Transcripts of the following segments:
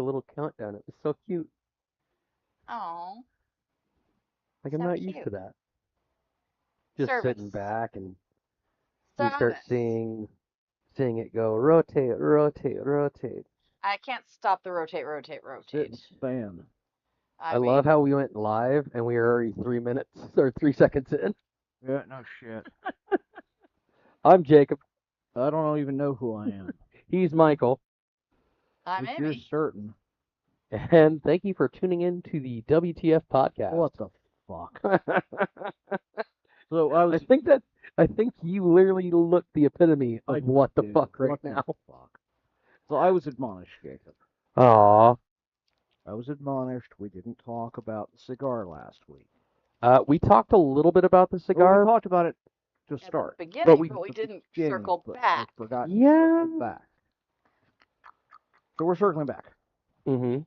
a little countdown. It was so cute. Oh, Like, I'm so not used cute. to that. Just sitting Service. back and we start Service. seeing it go rotate, rotate, rotate. I can't stop the rotate, Sit rotate. and span. I love how we went live and we were already 3 minutes or 3 seconds in. Yeah, no shit. I'm Jacob. I don't even know who I am. He's Michael. I'm But you're Amy. certain. And thank you for tuning in to the WTF Podcast. What the fuck? So I was. I think you literally look the epitome of what the Dude, fuck right what the now. fuck? So I was admonished, Jacob. Aw. I was admonished. We didn't talk about the cigar last week. We talked a little bit about the Well, cigar. we talked about it to At start. the beginning, but we At the didn't beginning, circle but back. I forgot to Yeah. circle back. So we're circling back. Mm-hmm.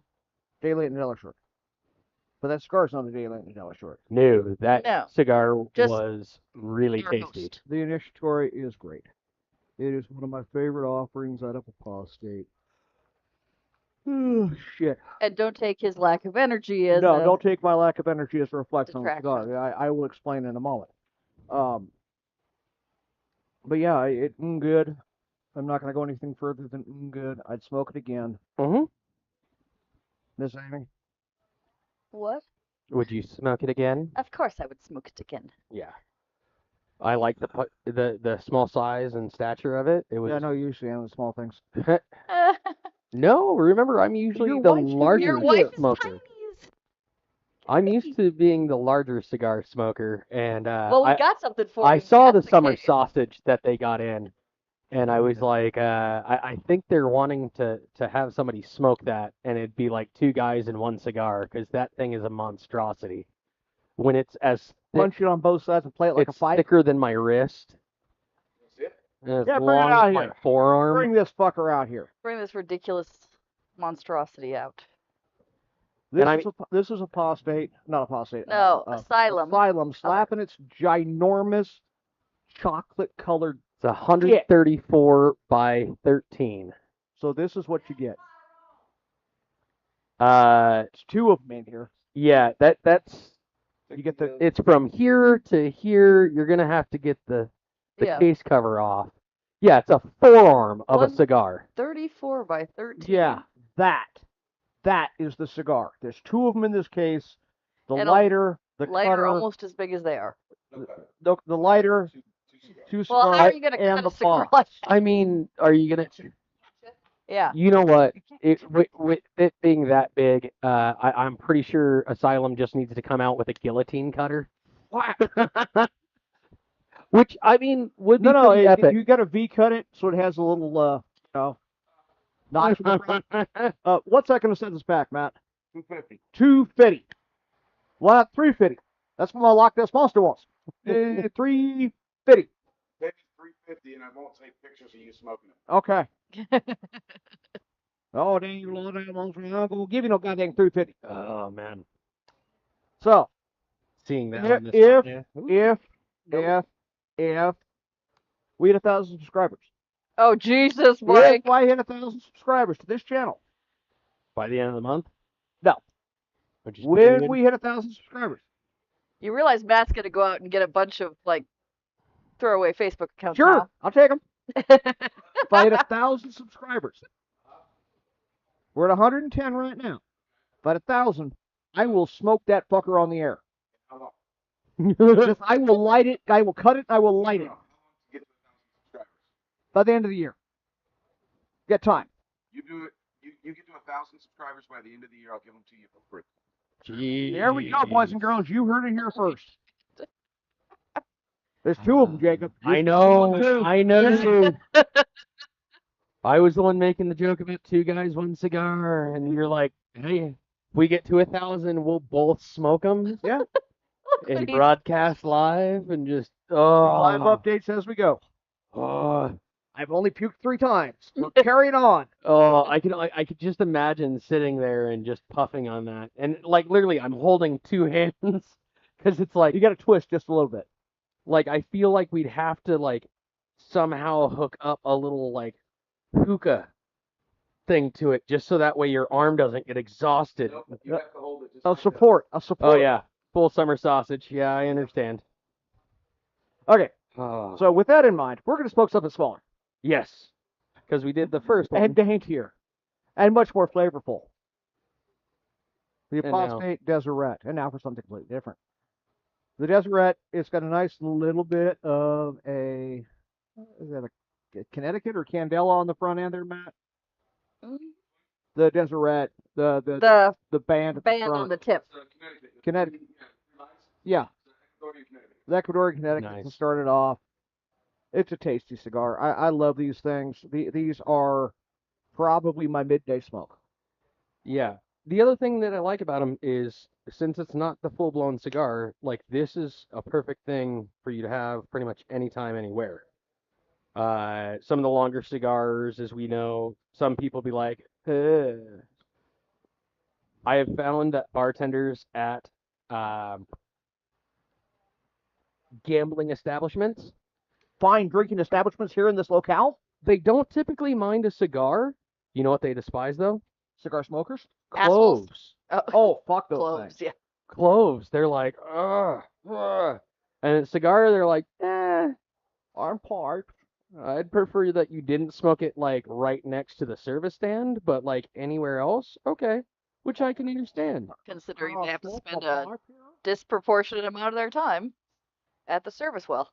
Daylight and Delaware Short. But that cigar's not a Daylight and Delaware Short. No, that No. cigar Just was really Your tasty. host. The initiatory is great. It is one of my favorite offerings out of apostate. Oh, shit. And don't take his lack of energy as No, a don't take my lack of energy as a reflection on the detraction. cigar. I will explain in a moment. But yeah, it good. I'm not going to go anything further than good. I'd smoke it again. Mm-hmm. Miss Amy? What? Would you smoke it again? Of course I would smoke it again. Yeah. I like the small size and stature of it. It was. Yeah, no, usually I'm the small things. No, remember I'm usually Your the wife's giving larger Your wife is smoker. tiny. I'm used to being the larger cigar smoker, and Well, we got something for I you. saw the That's summer case. sausage that they got in, and I was like, I think they're wanting to have somebody smoke that, and it'd be like two guys in one cigar, because that thing is a monstrosity. When it's as thick, Punch it on both sides and play it like it's a fight. thicker than my wrist, and as Yeah, bring it long out as my here. forearm. Bring this fucker out here. Bring this ridiculous monstrosity out. This is apostate, not apostate. No, asylum. Asylum slapping its ginormous chocolate-colored. It's 134 by 13. So this is what you get. Uh, It's two of them in here. yeah, that's. You get the. It's from here to here. You're gonna have to get the Yeah. case cover off. Yeah, it's a forearm of a One- cigar. 34 by 13. Yeah, that is the cigar. There's two of them in this case. The And a lighter, the Lighter, cutter, almost as big as they are. the lighter, two Well, cigars, how are you going to and cut the a cigar box. like I mean, are you gonna? Yeah. You know what? With it being that big, I'm pretty sure Asylum just needs to come out with a guillotine cutter. Which, I mean, would be No, pretty epic. you got to V-cut it so it has a little, notch in the front. What's that going to set us back, Matt? 250. 250. Well, 350. That's what my Loch Ness Monster wants. 350. Maybe 350, and I won't take pictures of you smoking it. Okay. Oh, dang you, Lord, I'm not going to give you no goddamn 350. Oh man, So, seeing that If- on this thumbnail. if we hit 1,000 subscribers. Oh, Jesus, Mike. If I hit 1,000 subscribers to this channel, By the end of the month? No. Or just when period? we hit 1,000 subscribers, You realize Matt's going to go out and get a bunch of, like, throwaway Facebook accounts sure, now. I'll take them. If I hit 1,000 subscribers, we're at 110 right now. If I hit 1,000, I will smoke that fucker on the air. How long? Just, I will light it. I will cut it. I will light it How long to get to 1,000 subscribers? by the end of the year. Get time. You do it. You get to 1,000 subscribers by the end of the year. I'll give them to you for free. There we go, boys and girls. You heard it here first. There's two of them, Jacob. I know. I was the one making the joke about two guys, one cigar, and you're like, hey, if we get to 1,000, we'll both smoke them Yeah. and broadcast live and just, oh. Live updates as we go. Oh, I've only puked 3 times. We're carrying on. oh, I could just imagine sitting there and just puffing on that. And like literally I'm holding two hands because it's like You got to twist just a little bit. like I feel like we'd have to like somehow hook up a little like hookah thing to it, just so that way your arm doesn't get exhausted. Nope, you have to hold it just A like that. support. Oh yeah, full summer sausage. Yeah, I understand. Okay, Oh, so with that in mind, we're going to smoke something smaller yes, because we did the first one. and daintier and much more flavorful. The And now- apostate Deseret. And now for something completely different. The Deseret, it's got a nice little bit of a, is that a Connecticut or Candela on the front end there, Matt? Mm, The Deseret, the The band at the band front. on the tip. So Connecticut. Connecticut. Yeah. Yeah, Ecuadorian Connecticut. the Ecuadorian Connecticut Nice. to start it off. It's a tasty cigar. I love these things. These are probably my midday smoke. Yeah. The other thing that I like about them is since it's not the full-blown cigar, like this is a perfect thing for you to have pretty much anytime, anywhere. Some of the longer cigars, as we know, some people be like, "Ugh." I have found that bartenders at gambling establishments, Fine drinking establishments here in this locale. they don't typically mind a cigar. You know what they despise though? Cigar smokers. Assholes. Cloves. Oh, fuck those Cloves. things. Yeah. Cloves. They're like, ugh, ugh. And a cigar, they're like, I'm piped. I'd prefer that you didn't smoke it like right next to the service stand, but like anywhere else, okay, which I can understand. Considering Oh, they have to smoke spend my a pipe here? disproportionate amount of their time at the service well.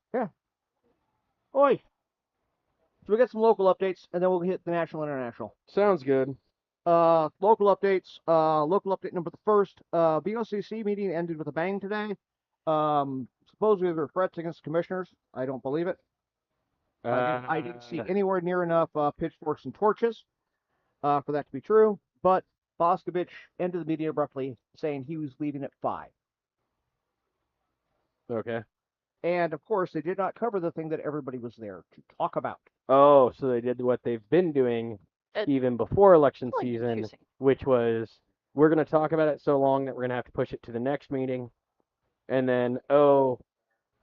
Oi. So we got some local updates, and then we'll hit the national international. Sounds good. Local updates. Local update number the first. BOCC meeting ended with a bang today. Supposedly there were threats against commissioners. I don't believe it. I didn't see anywhere near enough pitchforks and torches for that to be true. But Boscovich ended the meeting abruptly, saying he was leaving at 5. Okay. And of course, they did not cover the thing that everybody was there to talk about. Oh, so they did what they've been doing It- even before election Like, season, confusing. which was we're going to talk about it so long that we're going to have to push it to the next meeting. And then, oh,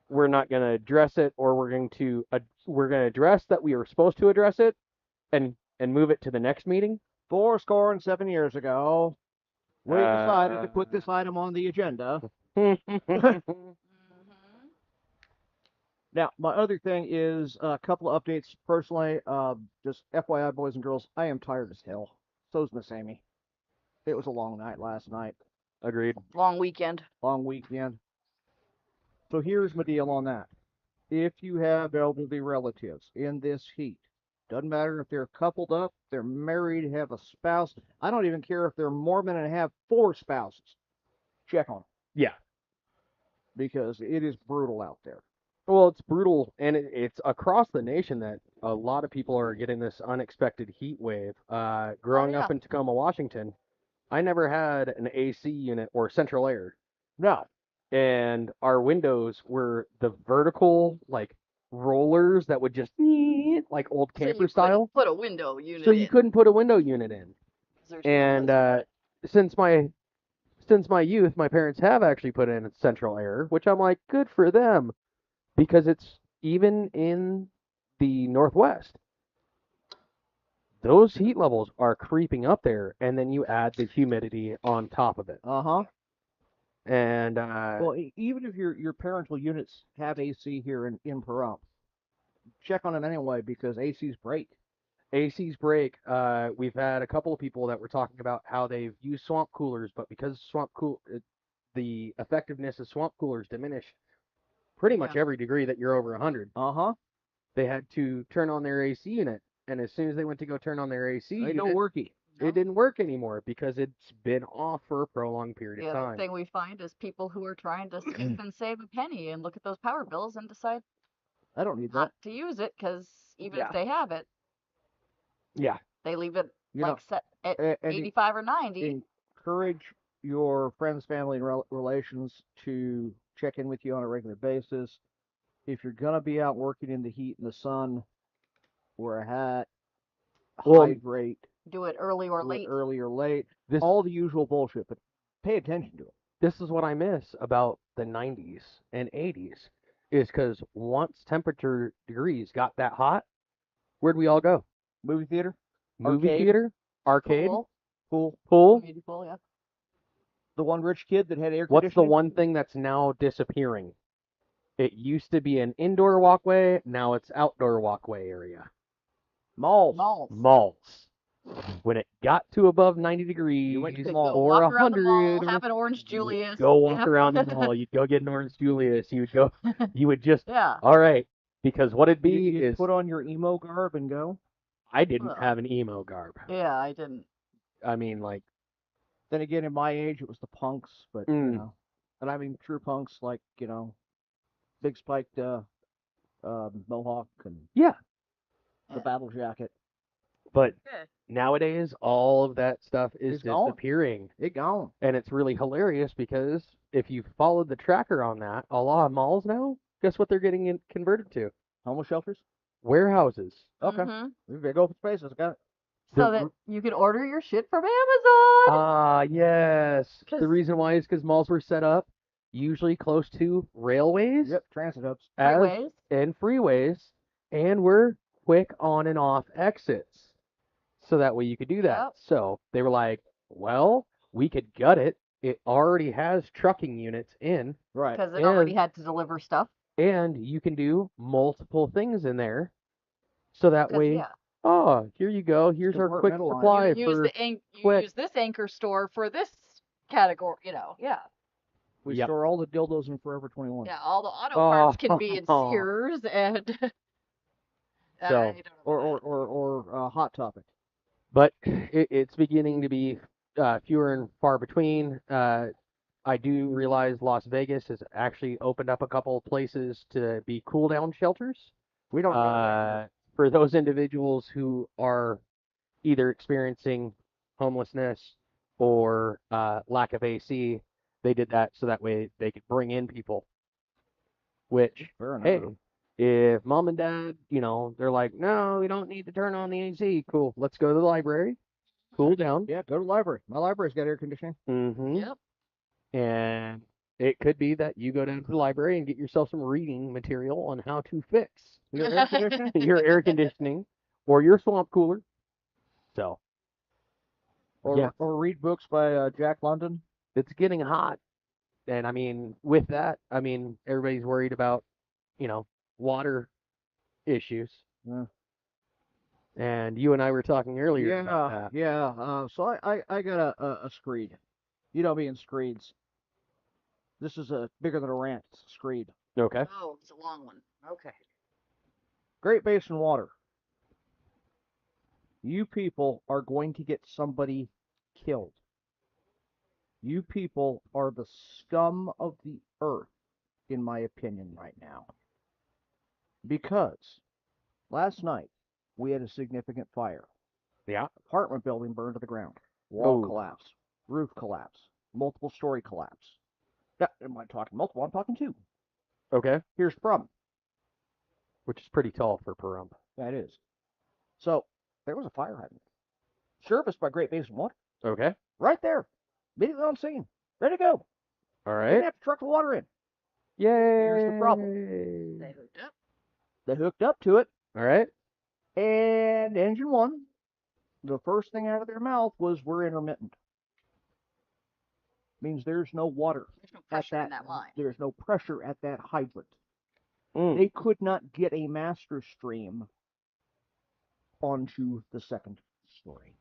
we're not going to address it, or we're going to address that we were supposed to address it and move it to the next meeting. 7 years ago, we decided to put this item on the agenda. Mhm. Now, my other thing is a couple of updates personally. Just FYI, boys and girls, I am tired as hell. So's Miss Amy. It was a long night last night, Agreed. Long weekend. long weekend. So here's my deal on that. If you have elderly relatives in this heat, doesn't matter if they're coupled up, they're married, have a spouse. I don't even care if they're Mormon and have 4 spouses. Check on them Yeah. because it is brutal out there. Well, it's brutal, and it's across the nation that a lot of people are getting this unexpected heat wave. Growing up yeah. in Tacoma, Washington, I never had an AC unit or central air, No, and our windows were the vertical, like, rollers that would just like old So you camper couldn't style. put a window unit So you in. couldn't put a window unit in. 'Cause there's no And place for that. since my youth, my parents have actually put in central air, which I'm like, good for them, because it's even in the Northwest. Those heat levels are creeping up there, and then you add the humidity on top of it. uh-huh. And Well, even if your parental units have AC here in Pahrump, check on it anyway because ACs break. ACs break. We've had a couple of people that were talking about how they've used swamp coolers, but because the effectiveness of swamp coolers diminished pretty much Yeah. every degree that you're over 100. Uh-huh. They had to turn on their AC unit, and as soon as they went to go turn on their AC They unit, don't worky. No. it didn't work anymore because it's been off for a prolonged period The of other time. thing we find is people who are trying to skip and save a penny and look at those power bills and decide I don't need that. not to use it because even Yeah. if they have it, Yeah. they leave it You know, like set at and 85 or 90. encourage your friends, family, and relations to check in with you on a regular basis. If you're gonna be out working in the heat and the sun, wear a hat, Well, hydrate, Do it early or do it late. early or late, This all the usual bullshit, but pay attention to it. this is what I miss about the 90s and 80s, is because once temperature degrees got that hot, where'd we all go? Movie theater, Movie Arcade. theater, arcade, Pool. Pool. Community pool, yeah. The one rich kid that had air What's the conditioning. one thing that's now disappearing? It used to be an indoor walkway, now it's outdoor walkway area. Malls. Malls. When it got to above 90 degrees You went to the Could mall. go or walk around the 100, mall, have an orange you would Julius. go walk Yep. around the mall. You'd go get an orange Julius. You would just, Yeah. all right. Because what it'd be You'd is, put on your emo garb and go. I didn't Well. have an emo garb. Yeah, I didn't. I mean, like, Then again, in my age, it was the punks, but Mm. you know, and I mean true punks like big spiked mohawk and yeah. the battle jacket. But Okay. nowadays, all of that stuff is It's gone. disappearing. It gone. And it's really hilarious because if you followed the tracker on that, a lot of malls now, guess what they're getting converted to? Homeless shelters. Warehouses. Okay. Mhm. Big open spaces. Got it. So that you can order your shit from Amazon. Ah, yes. 'Cause- The reason why is because malls were set up usually close to railways Yep. Transit hubs. Freeways. and freeways, and were quick on and off exits. So that way you could do that. Yep. So they were like, well, we could gut it. It already has trucking units in, Right. Because it already And- had to deliver stuff. and you can do multiple things in there. So that 'Cause, way, yeah. oh, here you go. Here's our quick Compartmentalize. supply You use for. the you quick. use this anchor store for this category. Yeah. We Yep. store all the dildos in Forever 21. Yeah. All the auto parts can be in Oh. Sears and. So, I don't know Or about that. Hot Topic. But it's beginning to be fewer and far between. I do realize Las Vegas has actually opened up a couple of places to be cool down shelters. We don't. For those individuals who are either experiencing homelessness or lack of AC, they did that so that way they could bring in people. Which, Fair enough. hey, if mom and dad, they're like, no, we don't need to turn on the AC. Cool, let's go to the library, cool down. Yeah, go to the library. My library's got air conditioning. Mm-hmm. Yep. And it could be that you go down to the library and get yourself some reading material on how to fix Your air conditioning. your air conditioning or your swamp cooler. So Yeah. Or read books by Jack London. it's getting hot. And I mean, with that, everybody's worried about, water issues. Yeah. And you and I were talking earlier Yeah, about that. yeah. So I got a screed. You know me and screeds. This is bigger than a rant. It's a screed. Okay. Oh, it's a long one. Okay. Great Basin water. You people are going to get somebody killed. You people are the scum of the earth, in my opinion, right now. Because last night we had a significant fire. Yeah. Apartment building burned to the ground. Wall Oh. collapse. Roof collapse. Multiple story collapse. Yeah, am I talking multiple? I'm talking two. Okay. Here's the problem. Which is pretty tall for Pahrump. That is. So there was a fire hydrant. Serviced by Great Basin Water. Okay. Right there. Immediately on scene. Ready to go. All Didn't right. have to truck the water in. Yay. Here's the problem. They hooked up. They hooked up to it, All right. and engine one, the first thing out of their mouth was, we're intermittent. Means there's no water There's no at pressure in that line. There's no pressure at that hydrant. Mm. They could not get a master stream onto the second story.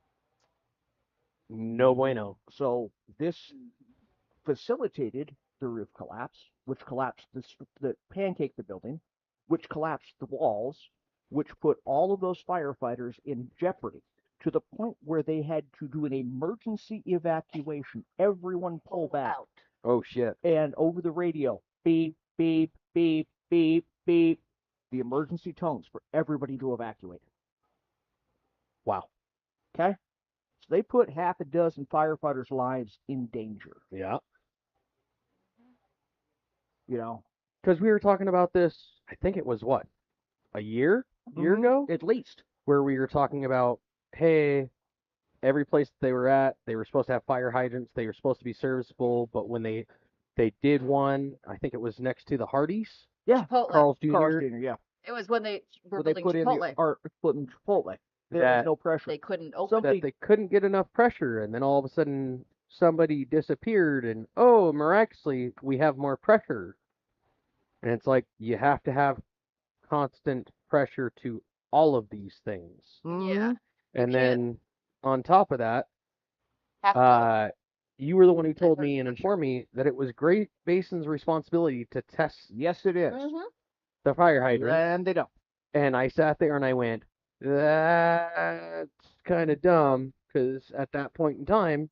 No bueno. So this facilitated the roof collapse, which collapsed the pancaked the building, which collapsed the walls, which put all of those firefighters in jeopardy to the point where they had to do an emergency evacuation. Everyone pull back. Out. Oh shit. And over the radio, beep, beep, beep, beep, beep, the emergency tones for everybody to evacuate. Wow. Okay? So they put half a dozen firefighters' lives in danger. Yeah. You know? Because we were talking about this, I think it was what, a year Mhm. ago, At least. where we were talking about, hey, every place that they were at, they were supposed to have fire hydrants, they were supposed to be serviceable, but when they did one, I think it was next to the Hardee's, Yeah. Chipotle. Carl's Jr. Carl's Jr., yeah. It was when they were Where they building put in Chipotle. put in Chipotle. There was that no pressure. They couldn't open Somebody- it. that they couldn't get enough pressure, and then all of a sudden somebody disappeared, and oh, miraculously we have more pressure. And it's like you have to have constant pressure to all of these things. Yeah. Mhm. And can't- then on top of that, Have to. you were the one who told heard me and pressure. informed me that it was Great Basin's responsibility to test Yes, it is. Mhm. the fire hydrants. And they don't. And I sat there and I went, that's kind of dumb, because at that point in time,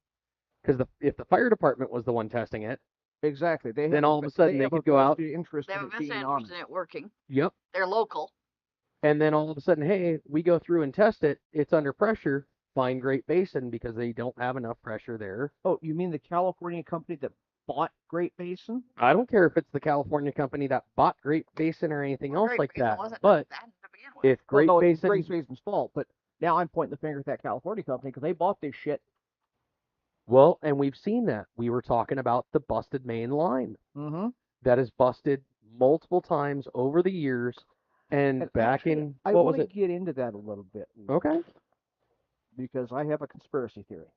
because if the fire department was the one testing it, Exactly. They Then have all of a sudden they have could a go out- vested interest They have in a it vested being interest on. in it working. yep. They're local. And then all of a sudden, hey, we go through and test it, it's under pressure, find Great Basin because they don't have enough pressure there. Oh, you mean the California company that bought Great Basin? I don't care if it's the California company that bought Great Basin or anything Well, else Great like Basin that, wasn't but bad to begin with. if Great Well, no, it's Basin, Great Basin's fault. But now I'm pointing the finger at that California company because they bought this shit. well, and we've seen that. We were talking about the busted main line Mm-hmm. that is busted multiple times over the years, and back actually, in, I what want was to it? get into that a little bit. Okay. Because I have a conspiracy theory.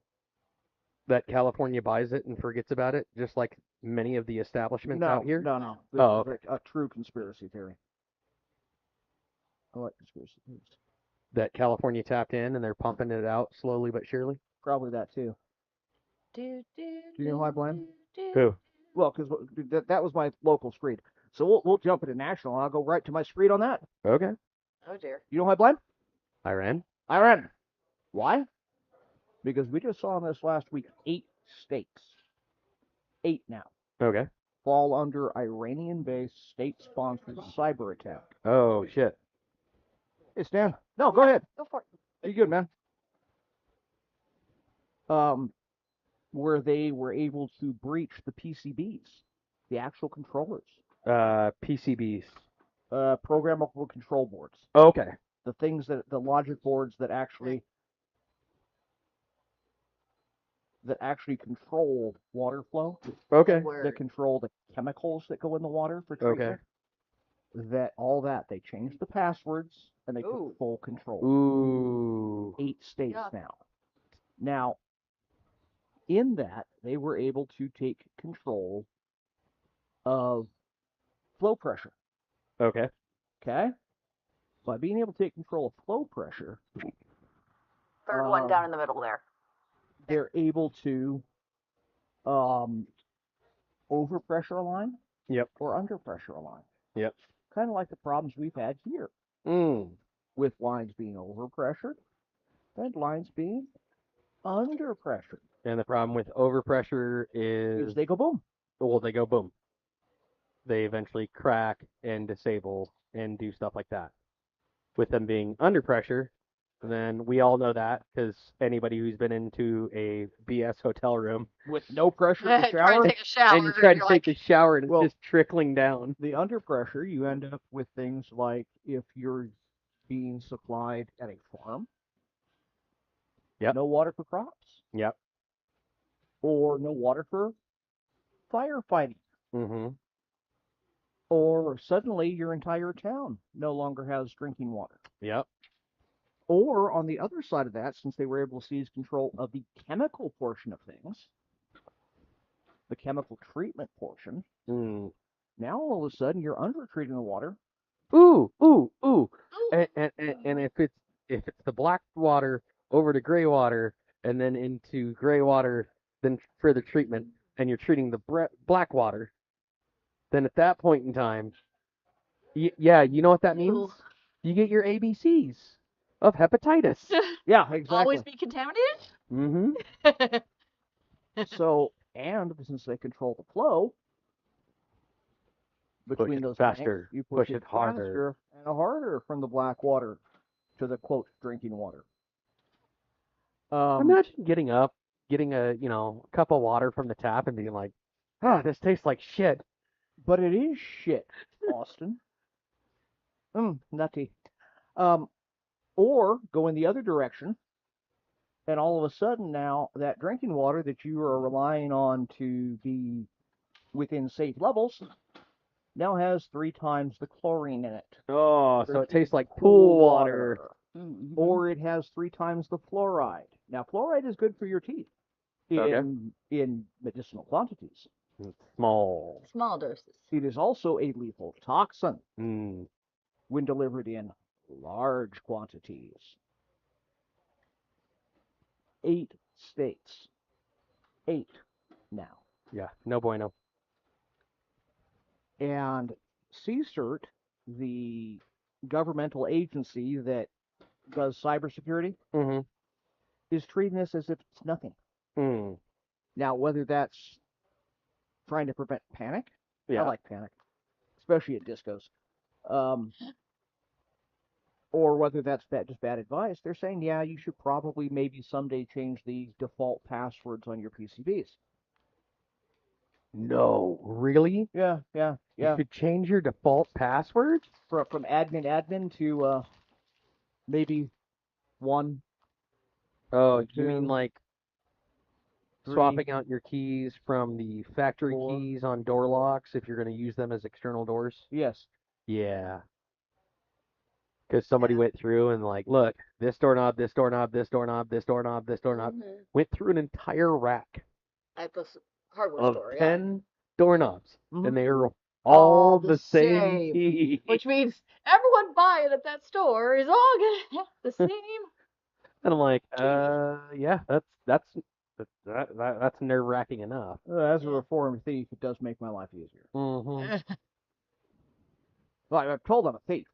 That California buys it and forgets about it, just like many of the establishments out here. No. This Oh, is a true conspiracy theory. I like conspiracy theories. That California tapped in and they're pumping it out slowly but surely. Probably that too. Do you know who I blame? Who? Well, because that was my local street. So we'll jump into national. And I'll go right to my street on that. Okay. Oh dear. You know who I blame? Iran. Iran. Why? Because we just saw in this last week 8 states. 8 now. Okay. Fall under Iranian-based state-sponsored cyber attack. Oh shit. Hey, Stan. No, go ahead. Go for it. You good, man? Where they were able to breach the PCBs, the actual controllers, PCBs. programmable control boards, Okay. the things the logic boards that actually control water flow, Okay. Where that control the chemicals that go in the water for treatment. That they changed the passwords and they Ooh. took full control. Ooh. 8 states Yeah. now. Now, in that, they were able to take control of flow pressure. Okay. Okay? By being able to take control of flow pressure, third one down in the middle there. they're able to overpressure a line Yep. or underpressure a line. Yep. Kind of like the problems we've had here with lines being overpressured and lines being underpressured. And the problem with overpressure Is is, they go boom. well, they go boom. They eventually crack and disable and do stuff like that. With them being under pressure, then we all know that because anybody who's been into a BS hotel room With no pressure in the Try shower. to take a shower. and you try to you're take like, the shower and it's Well- just trickling down. The under pressure, you end up with things like if you're being supplied at a farm, Yep. no water for crops, Yep. or no water for firefighting, Mm-hmm. or suddenly your entire town no longer has drinking water. Yep. Or on the other side of that, since they were able to seize control of the chemical portion of things, the chemical treatment portion, Mm. now all of a sudden you're under treating the water. Ooh. ooh, And if it's the black water over to gray water and then into gray water, then further treatment, and you're treating the black water, then at that point in time, yeah, you know what that means? Ew. You get your ABCs of hepatitis. Yeah, exactly. always be contaminated? Mm-hmm. So, and since they control the flow between it those faster, tanks, you push push it harder. faster and harder from the black water to the quote drinking water. Imagine getting up, getting a cup of water from the tap and being like, this tastes like shit. But it is shit, Austin. Nutty. Or go in the other direction, and all of a sudden now that drinking water that you are relying on to be within safe levels now has 3 times the chlorine in it. Oh, so it Drinking tastes like pool water. Mhm. or it has 3 times the fluoride. Now, fluoride is good for your teeth Okay. in medicinal quantities. Small. Small doses. It is also a lethal toxin Mm. when delivered in large quantities. 8 states. 8 now. Yeah. No bueno. And CSIRT, the governmental agency that does cybersecurity, Mm-hmm. is treating this as if it's nothing. Mm. Now, whether that's trying to prevent panic, Yeah. I like panic, especially at discos, or whether that's just bad advice, they're saying, yeah, you should probably maybe someday change the default passwords on your PCBs. No. Really? Yeah. You should change your default password? From admin to maybe 1, Oh, you mean 2, like 3. swapping out your keys from the factory 4. keys on door locks if you're going to use them as external doors? Yes. Yeah. Because somebody Yeah. went through and like, look, this doorknob, this doorknob, this doorknob, this doorknob, this doorknob, Mhm. went through an entire rack At the hardware of store, yeah. 10 doorknobs, Mhm. and they were All all the the same same. key. Which means everyone buying at that store is all gonna have the same. And I'm like, key. yeah, that's nerve-wracking enough. As a Yeah. reformed thief, it does make my life easier. Mm-hmm. Like I've told I'm a thief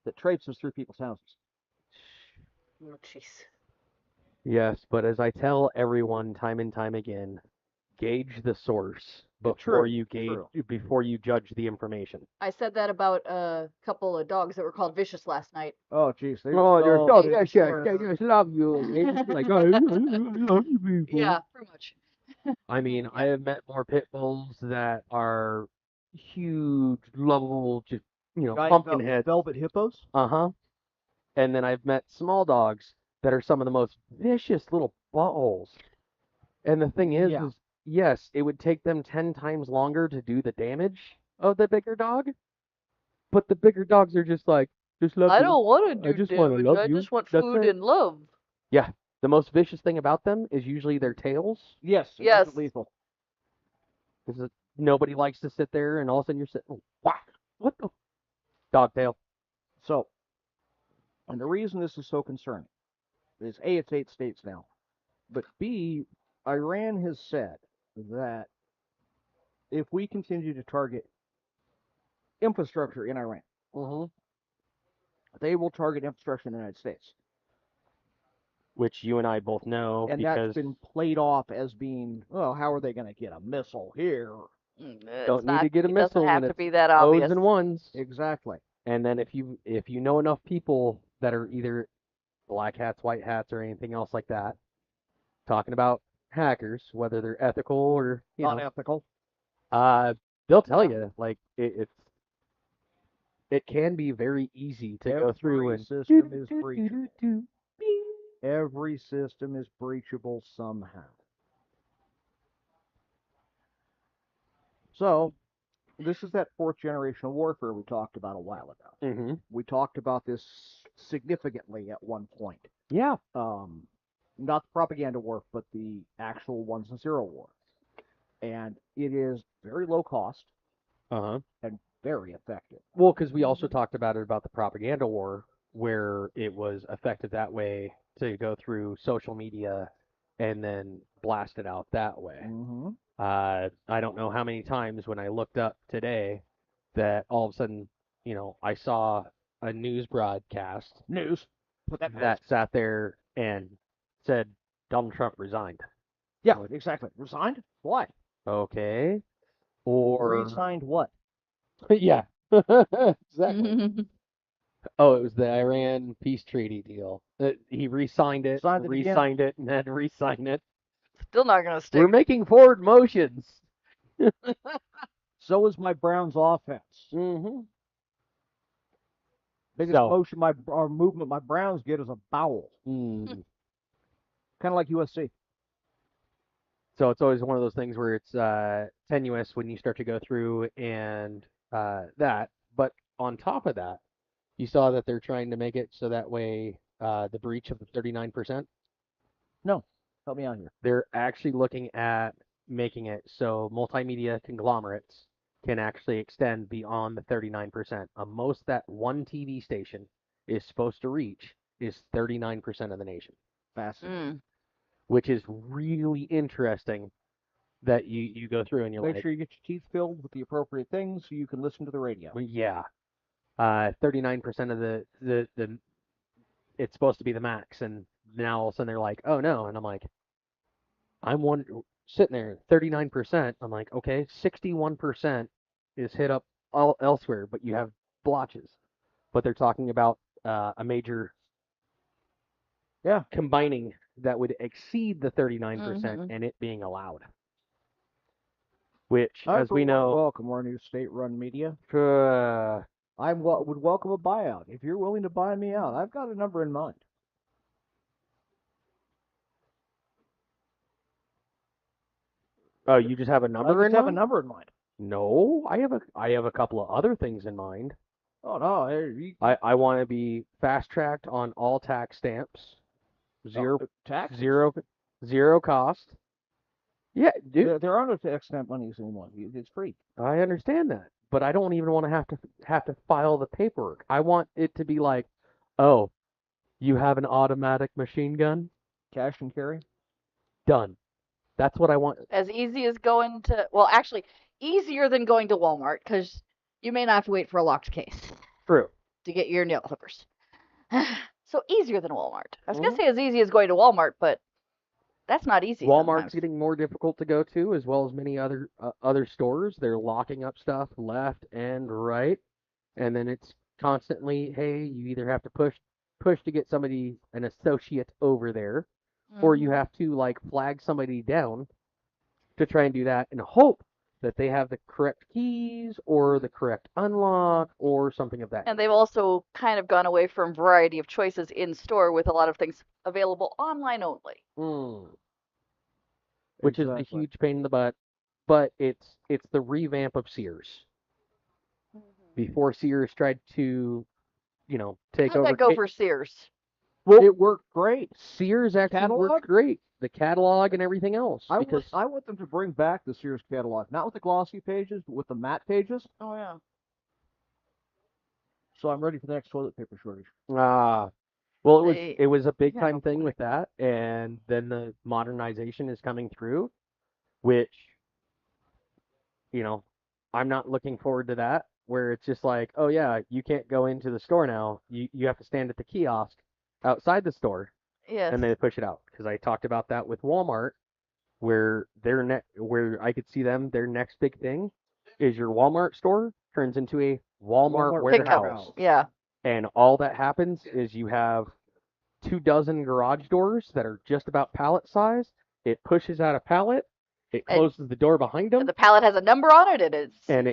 that traipses through people's houses. Oh, jeez. Yes, but as I tell everyone time and time again, gauge the source True, before you judge the information. I said that about a couple of dogs that were called Vicious last night. Oh, jeez. They Oh, were they're so so vicious. vicious. They just love you. They just be like, oh, I love you, people. Yeah, pretty much. I mean, I have met more pit bulls that are huge, lovable, just Giant pumpkin heads. velvet hippos. Uh-huh. And then I've met small dogs that are some of the most vicious little buttholes. And the thing is, Yeah. yes, it would take them 10 times longer to do the damage of the bigger dog, but the bigger dogs are just like, just love I you. don't want to I do just wanna damage. love I you. just want That's food it. and love. Yeah, the most vicious thing about them is usually their tails. Yes. it Yes. is lethal. Because nobody likes to sit there and all of a sudden you're sitting, whack, what the? Dog tail. So, and the reason this is so concerning is A, it's 8 states now, but B, Iran has said that if we continue to target infrastructure in Iran, Mm-hmm. they will target infrastructure in the United States. Which you and I both know And because that's been played off as being, oh, how are they going to get a missile here? don't need to get a It missile doesn't have when to it's be that O's obvious. and ones. Exactly. And then if you know enough people that are either black hats, white hats, or anything else like that, talking about hackers, whether they're ethical or Not ethical. they'll tell you like it can be very easy to go through Every and system is breachable. Every system is breachable somehow. So, this is that 4th generation of warfare we talked about a while ago. Mm-hmm. We talked about this significantly at one point. Yeah. Not the propaganda war, but the actual 1s and 0 war. And it is very low cost Uh-huh. and very effective. Well, because we also talked about the propaganda war, where it was effective that way to go through social media and then blast it out that way. Mm-hmm. I don't know how many times when I looked up today that all of a sudden, I saw a news broadcast News. Put that that sat there and said Donald Trump resigned. Yeah, exactly. Resigned? Why? Okay. Or Resigned what? yeah. Exactly. Oh, it was the Iran peace treaty deal. He re-signed it, Signed it again. re-signed it, and then re-signed it. Still not gonna stick. We're making forward motions. So is my Browns offense. Mm-hmm. Biggest motion or movement my Browns get is a bowel. Mm. Kind of like USC. So it's always one of those things where it's tenuous when you start to go through and that. But on top of that, You saw that they're trying to make it so that way the breach of the 39%, No, help me out here. they're actually looking at making it so multimedia conglomerates can actually extend beyond the 39%. Most that one TV station is supposed to reach is 39% of the nation, Fascinating. which is really interesting that you go through and you're Make like, sure you get your teeth filled with the appropriate things so you can listen to the radio. well, yeah, 39% of the it's supposed to be the max, and now all of a sudden they're like, oh no, and I'm like, sitting there 39%. I'm like, okay, 61% is hit up all elsewhere, but you have blotches. But they're talking about a major Yeah. combining that would exceed the 39% Mhm. and it being allowed. Which, I as we know, welcome our new state-run media. uh, I would welcome a buyout. If you're willing to buy me out, I've got a number in mind. oh, you just have a I number just in have a mind? number in mind. No, I have a couple of other things in mind. Oh no, I want to be fast tracked on all tax stamps, zero tax. zero cost. Yeah, dude, There are no tax stamp monies anymore. It's free. I understand that, but I don't even want to have to file the paperwork. I want it to be like, oh, you have an automatic machine gun? Cash and carry. Done. That's what I want. As easy as going to, well, actually, easier than going to Walmart because you may not have to wait for a locked case True. to get your nail clippers. So easier than Walmart. I was gonna Mhm. say as easy as going to Walmart, but that's not easy. Walmart's sometimes. getting more difficult to go to, as well as many other stores. They're locking up stuff left and right, and then it's constantly, hey, you either have to push to get an associate over there, or you Mhm. have to like flag somebody down to try and do that and hope that they have the correct keys or the correct unlock or something of that. And they've also kind of gone away from variety of choices in store with a lot of things available online only. Which is a Exactly. huge pain in the butt, but it's the revamp of Sears. Before Sears tried to, take How'd over. that go for Sears? Well, It worked great. Sears actually Catalog? worked great. The catalog and everything else. I Because want them to bring back the Sears catalog, not with the glossy pages, but with the matte pages. Oh yeah. So I'm ready for the next toilet paper shortage. well, They- it was a big yeah, time no thing point. with that, and then the modernization is coming through, which, I'm not looking forward to that. Where it's just like, oh yeah, you can't go into the store now. You have to stand at the kiosk outside the store, Yes. and they push it out. Because I talked about that with Walmart, where where I could see their next big thing is your Walmart store turns into a Walmart Walmart Pickup. warehouse, Yeah. and all that happens is you have 24 garage doors that are just about pallet size. It pushes out a pallet, it And- closes the door behind them, And the pallet has a number on it, and it's And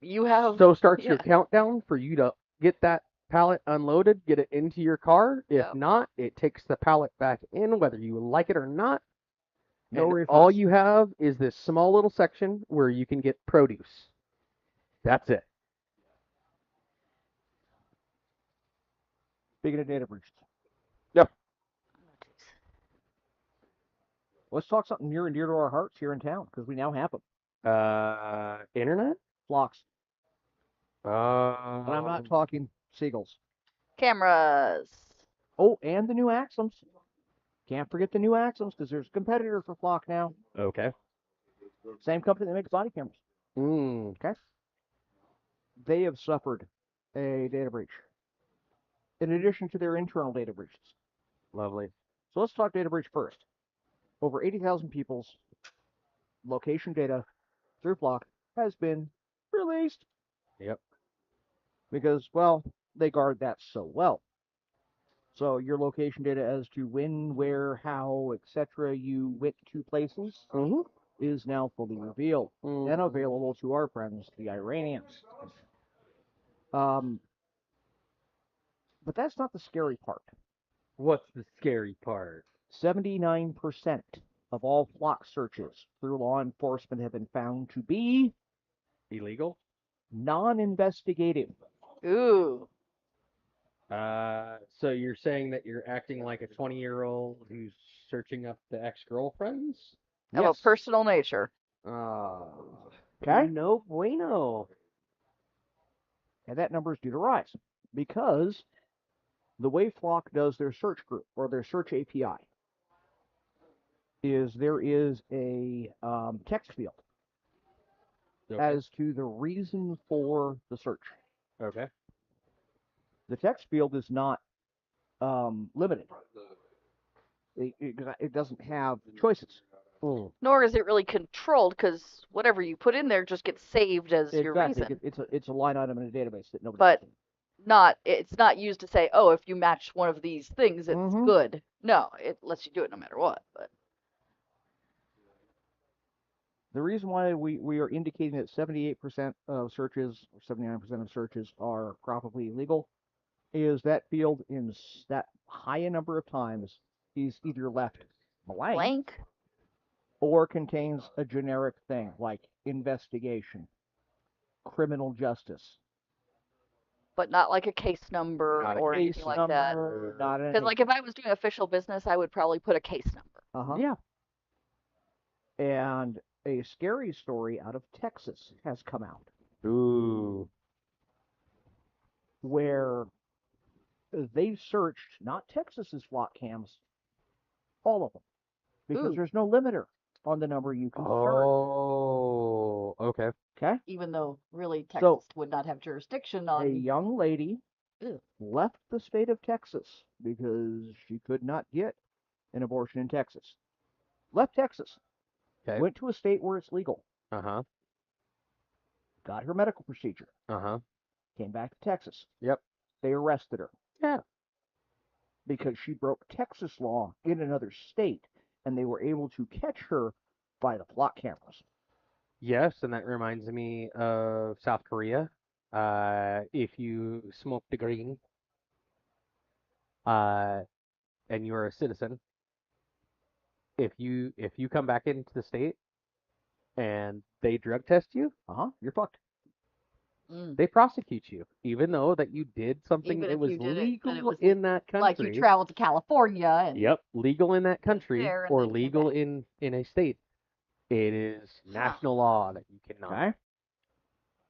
you have so starts your yeah. countdown for you to get that pallet unloaded, get it into your car. If Yep. not, it takes the pallet back in, whether you like it or not. No And refunds. all you have is this small little section where you can get produce. That's it. Speaking of data breaches. Yep. Let's talk something near and dear to our hearts here in town, because we now have them. Internet? Flocks. And And I'm not talking seagulls. Cameras. Oh, and the new Axums. Can't forget the new Axums, because there's a competitor for Flock now. Okay. Same company that makes body cameras. Okay. They have suffered a data breach, in addition to their internal data breaches. Lovely. So let's talk data breach first. Over 80,000 people's location data through Flock has been released. Yep. Because, well, they guard that so well. So your location data as to when, where, how, etc. you went to places Mm-hmm. is now fully revealed and available to our friends, the Iranians. But that's not the scary part. What's the scary part? 79% of all Flock searches through law enforcement have been found to be Illegal? non-investigative. Ooh. So you're saying that you're acting like a 20-year-old who's searching up the ex-girlfriends? Of a personal nature. Okay. No bueno. And that number is due to rise because the way Flock does their search group or their search API is there is a text field Okay. as to the reason for the search. Okay. The text field is not limited. It doesn't have choices. Nor is it really controlled because whatever you put in there just gets saved as your Exactly. reason. It's a line item in a database that nobody. But it's not used to say, oh, if you match one of these things, it's Mhm. good. No, it lets you do it no matter what. But The reason why we are indicating that 78% of searches, or 79% of searches are probably illegal, is that field in that high a number of times is either left blank or contains a generic thing like investigation, criminal justice, but not like a case number Not a or case anything like that. number, not Because anything. like if I was doing official business, I would probably put a case number. Uh-huh. Yeah. And a scary story out of Texas has come out Ooh. where they've searched not Texas's flock cams, all of them, because Ooh. there's no limiter on the number you can search. Oh. Okay. Okay. Even though really Texas So- would not have jurisdiction A on. young lady Ew. left the state of Texas because she could not get an abortion in Texas. Left Texas. Okay. Went to a state where it's legal. Uh-huh. Got her medical procedure. Uh-huh. Came back to Texas. Yep. They arrested her. Yeah. Because she broke Texas law in another state, and they were able to catch her by the flock cameras. Yes, and that reminds me of South Korea. If you smoke the green, and you're a citizen, if you come back into the state and they drug test you, You're fucked. they prosecute you, even though that you did something Even that if was you did it, legal and it was in that like country. you traveled to California and Yep, legal in that country there and or then came legal back. in a state. It is national law that you cannot. Okay.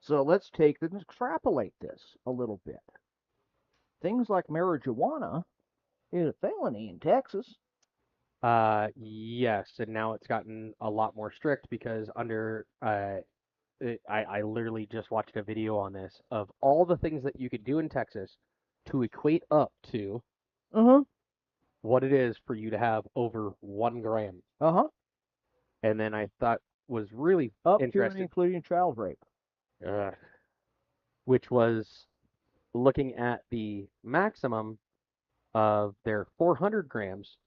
So let's take and extrapolate this a little bit. Things like marijuana is a felony in Texas. Yes, and now it's gotten a lot more strict because under I literally just watched a video on this of all the things that you could do in Texas to equate up to what it is for you to have over 1 gram. And then I thought was really Up to and interesting, including child rape. which was looking at the maximum of their 400 grams,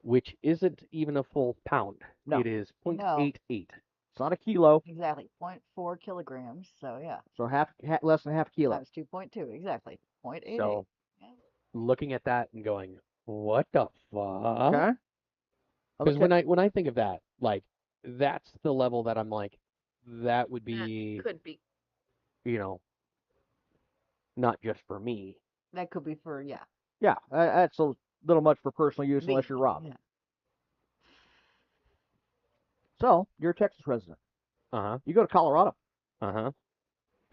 which isn't even a full pound. No. It is 0.88. It's not a kilo, Exactly. 0.4 kilograms. So yeah. so less than half kilo. Times 2.2. Exactly. 0.88. So looking at that and going, what the fuck? Okay. Because when I think of that, like that's the level that I'm like, that would be, Could be. you know, not just for me. That could be for yeah. Yeah, that's a little much for personal use unless you're robbed. Yeah. So you're a Texas resident. Uh-huh. You go to Colorado. Uh-huh.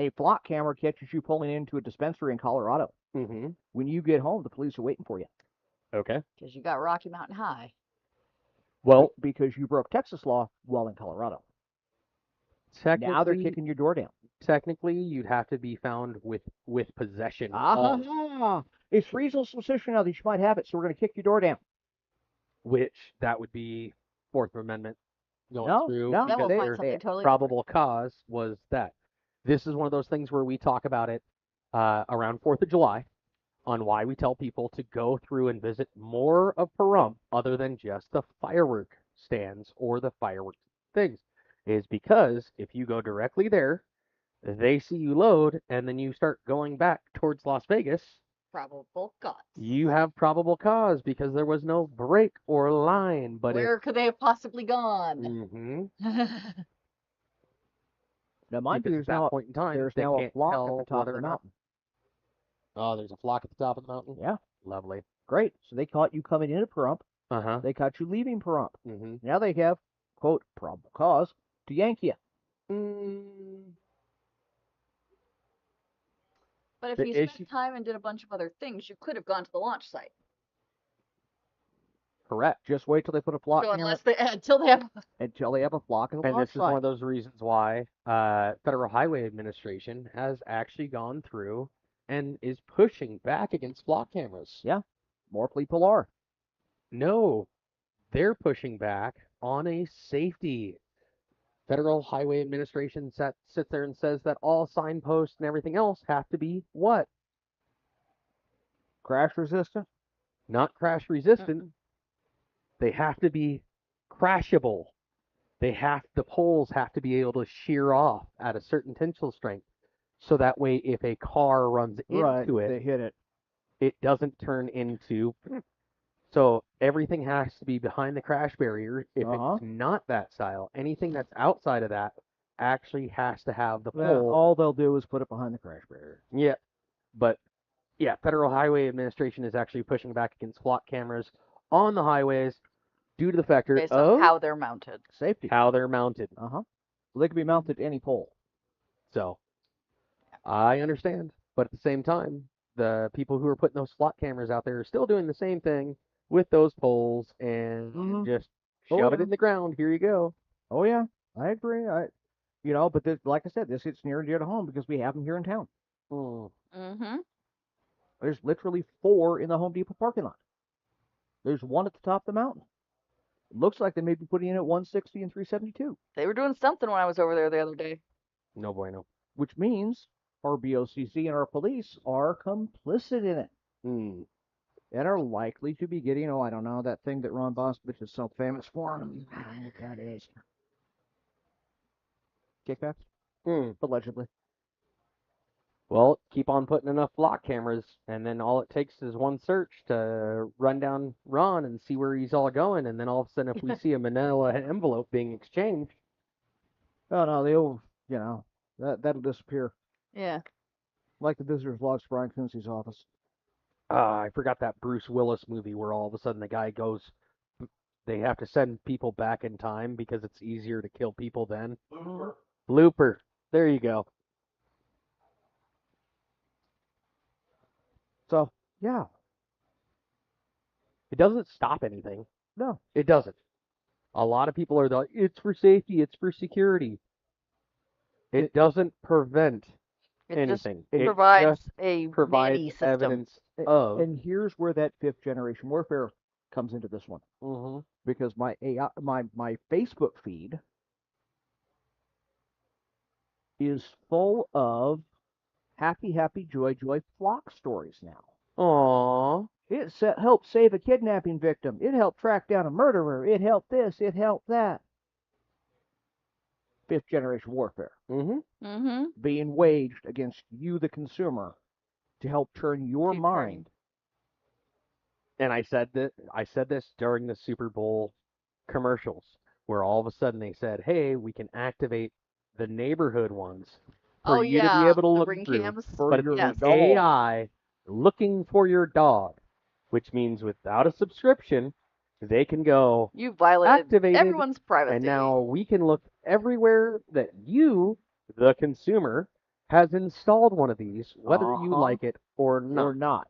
A flock camera catches you pulling into a dispensary in Colorado. Mm-hmm. When you get home, the police are waiting for you. Okay. Because you got Rocky Mountain High. Well, because you broke Texas law while in Colorado. technically, Now they're kicking your door down. technically, you'd have to be found with possession of, It's reasonable suspicion now that you might have it, so we're going to kick your door down. which that would be Fourth Amendment going No, through. no, That because will find their something totally probable cause was that. This is one of those things where we talk about it around 4th of July on why we tell people to go through and visit more of Pahrump other than just the firework stands or the fireworks things. Is because if you go directly there, they see you load and then you start going back towards Las Vegas, Probable cause. you have probable cause because there was no break or line. But Where could they have possibly gone? Mm-hmm. Now, mind you, Because at that point in time, there's they now a can't flock tell at the top whether of the or not. mountain. Oh, there's a flock at the top of the mountain? Yeah. Lovely. Great. So they caught you coming into Pahrump. Uh-huh. They caught you leaving Pahrump. Mm-hmm. Now they have, quote, probable cause to yank you. But if The you issue- spent time and did a bunch of other things, you could have gone to the launch site. Correct. Just wait till they put a flock So camera unless they until they have until they have a flock at the And launch this is one site. of those reasons why Federal Highway Administration has actually gone through and is pushing back against flock cameras. Yeah. More people are. No, they're pushing back on a safety. Federal Highway Administration sits there and says that all signposts and everything else have to be what? Crash resistant. Not crash resistant. They have to be crashable. The poles have to be able to shear off at a certain tensile strength. So that way if a car runs Right. into They it, hit it. it doesn't turn into. So everything has to be behind the crash barrier. If it's not that style, anything that's outside of that actually has to have the Well, pole. all they'll do is put it behind the crash barrier. Yeah. But yeah, Federal Highway Administration is actually pushing back against flock cameras on the highways due to the factor based of on how they're mounted. Safety. how they're mounted. Well, they can be mounted to any pole. So I understand, but at the same time, the people who are putting those flock cameras out there are still doing the same thing with those poles and just shove it in the ground. Here you go. Oh yeah, I agree. But this, like I said, this hits near and dear to home because we have them here in town. Mm-hmm. There's literally 4 in the Home Depot parking lot. There's one at the top of the mountain. It looks like they may be putting in at 160 and 372, They were doing something when I was over there the other day. No bueno. which means our BOCC and our police are complicit in it Mm. and are likely to be getting, I don't know, that thing that Ron Bostovich is so famous for. That is kickbacks, Mm. allegedly. Well, keep on putting enough flock cameras, and then all it takes is one search to run down Ron and see where he's all going, and then all of a sudden, if we see a manila envelope being exchanged, Oh no, they'll, that'll disappear. Yeah. Like the visitors logs for Brian Quincy's office. I forgot that Bruce Willis movie where all of a sudden the guy goes, they have to send people back in time because it's easier to kill people then. Looper. There you go. So, yeah, It doesn't stop anything. no. It doesn't. A lot of people are like, it's for safety, it's for security. It doesn't prevent It anything. just It provides just a provides nanny system. evidence of. And here's where that 5th generation warfare comes into this one. Mhm. Because my my Facebook feed is full of happy, joy flock stories now. Aww. It helped save a kidnapping victim. It helped track down a murderer. It helped this. It helped that. 5th generation warfare Mhm. Mm-hmm. being waged against you, the consumer, to help turn your Keep mind. And I said this during the Super Bowl commercials, where all of a sudden they said, "Hey, we can activate the neighborhood ones for Oh, you to yeah, be able to the look ring through." cams. For But your Yes. dog. AI looking for your dog, which means without a subscription, they can go You violated activated, everyone's privacy. and now we can look everywhere that you, the consumer, has installed one of these, whether you like it or not. Or not.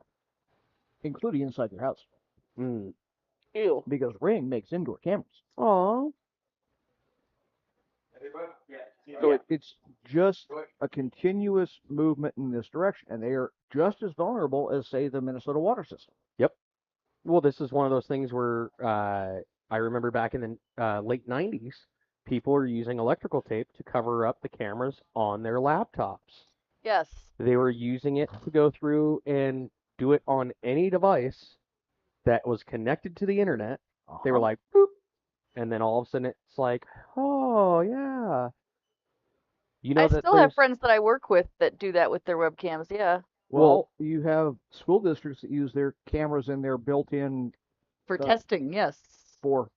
Including inside your house. Mm. Ew. Because Ring makes indoor cameras. Aw. So it's just a continuous movement in this direction. And they are just as vulnerable as, say, the Minnesota water system. Well, this is one of those things where I remember back in the late 90s, people were using electrical tape to cover up the cameras on their laptops. Yes. They were using it to go through and do it on any device that was connected to the internet. They were like, boop, and then all of a sudden it's like, oh, yeah. You know I that still have there's- friends that I work with that do that with their webcams. Yeah. Well, you have school districts that use their cameras in their built-in For Uh, testing. Yes. for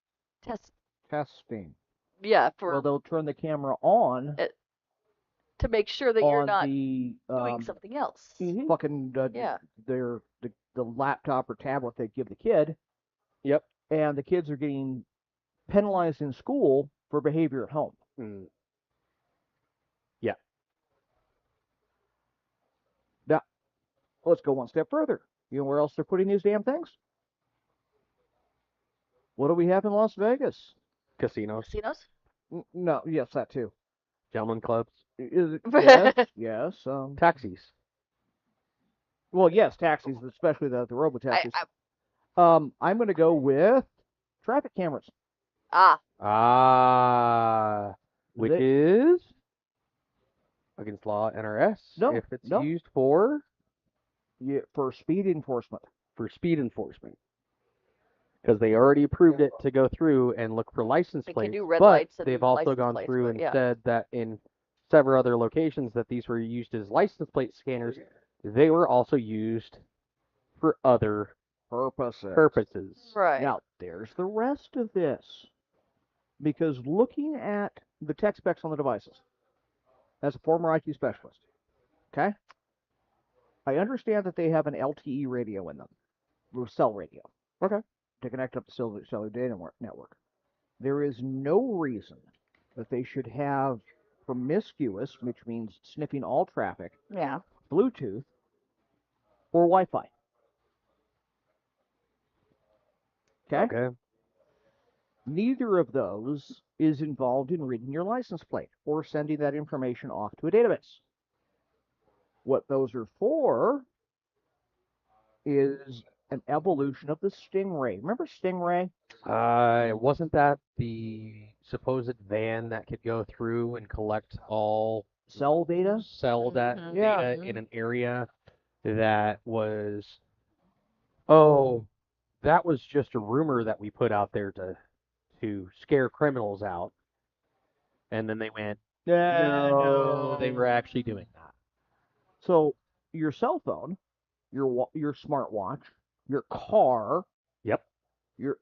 Test. testing. Yeah. For Well, they'll turn the camera on to make sure that you're on not the doing something else. fucking Yeah. the laptop or tablet they give the kid, Yep. and the kids are getting penalized in school for behavior at home. Mm. Yeah. Now, let's go one step further. You know where else they're putting these damn things? What do we have in Las Vegas? Casinos, Casinos? No, yes, that too. gentlemen clubs, Is it? Yes, yes. taxis. Well, yes, taxis, especially the robo taxis. I, I'm going to go with traffic cameras. Which They- is against law NRS No, if it's no. used for For speed enforcement. speed enforcement. Because they already approved it to go through and look for license They can plates, do red but lights and they've also license gone plates, through but and yeah. said that in several other locations that these were used as license plate scanners, they were also used for other purposes. Right. Now, there's the rest of this. Because looking at the tech specs on the devices, as a former IT specialist, okay, I understand that they have an LTE radio in them, or cell radio, Okay. to connect up the cellular data network. There is no reason that they should have promiscuous, which means sniffing all traffic, Yeah. Bluetooth, or Wi-Fi. Okay? Neither of those is involved in reading your license plate or sending that information off to a database. What those are for is an evolution of the Stingray. Remember Stingray? Wasn't that the supposed van that could go through and collect all Cell data? cell that Mhm. Yeah. data in an area that was, oh, that was just a rumor that we put out there to scare criminals out. And then they went, no, they were actually doing that. So your cell phone, your smartwatch, your car, Yep. your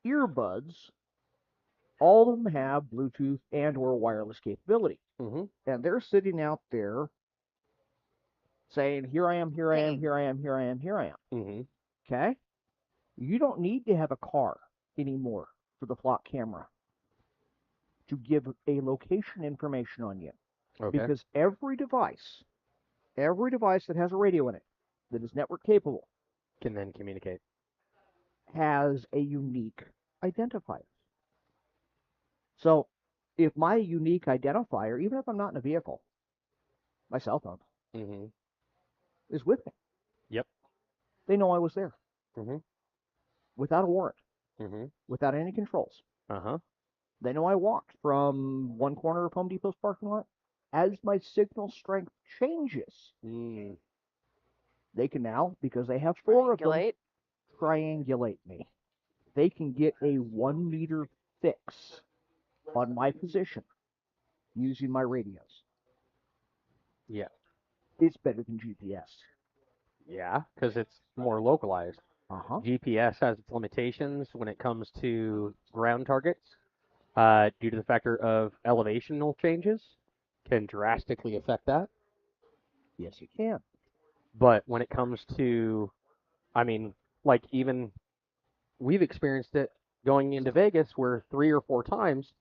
earbuds, all of them have Bluetooth and or wireless capability. Mm-hmm. And they're sitting out there saying, here I am, here I am, here I am, here I am, here I am. Mm-hmm. Okay? You don't need to have a car anymore for the flock camera to give a location information on you. Okay. Because every device that has a radio in it that is network capable Can then communicate. has a unique identifier. So if my unique identifier, even if I'm not in a vehicle, my cell phone Mm-hmm. is with me. Yep. They know I was there. Mm-hmm. Without a warrant, Mm-hmm. without any controls. Uh-huh. They know I walked from one corner of Home Depot's parking lot. As my signal strength changes, Mm. they can now, because they have four of them, Triangulate. triangulate me. They can get a 1 meter fix on my position using my radios. Yeah. It's better than GPS. Yeah, because it's more localized. Uh-huh. GPS has its limitations when it comes to ground targets, due to the factor of elevational changes, can drastically affect that. Yes, you can. But when it comes to, I mean, like even we've experienced it going into Vegas where 3 or 4 times,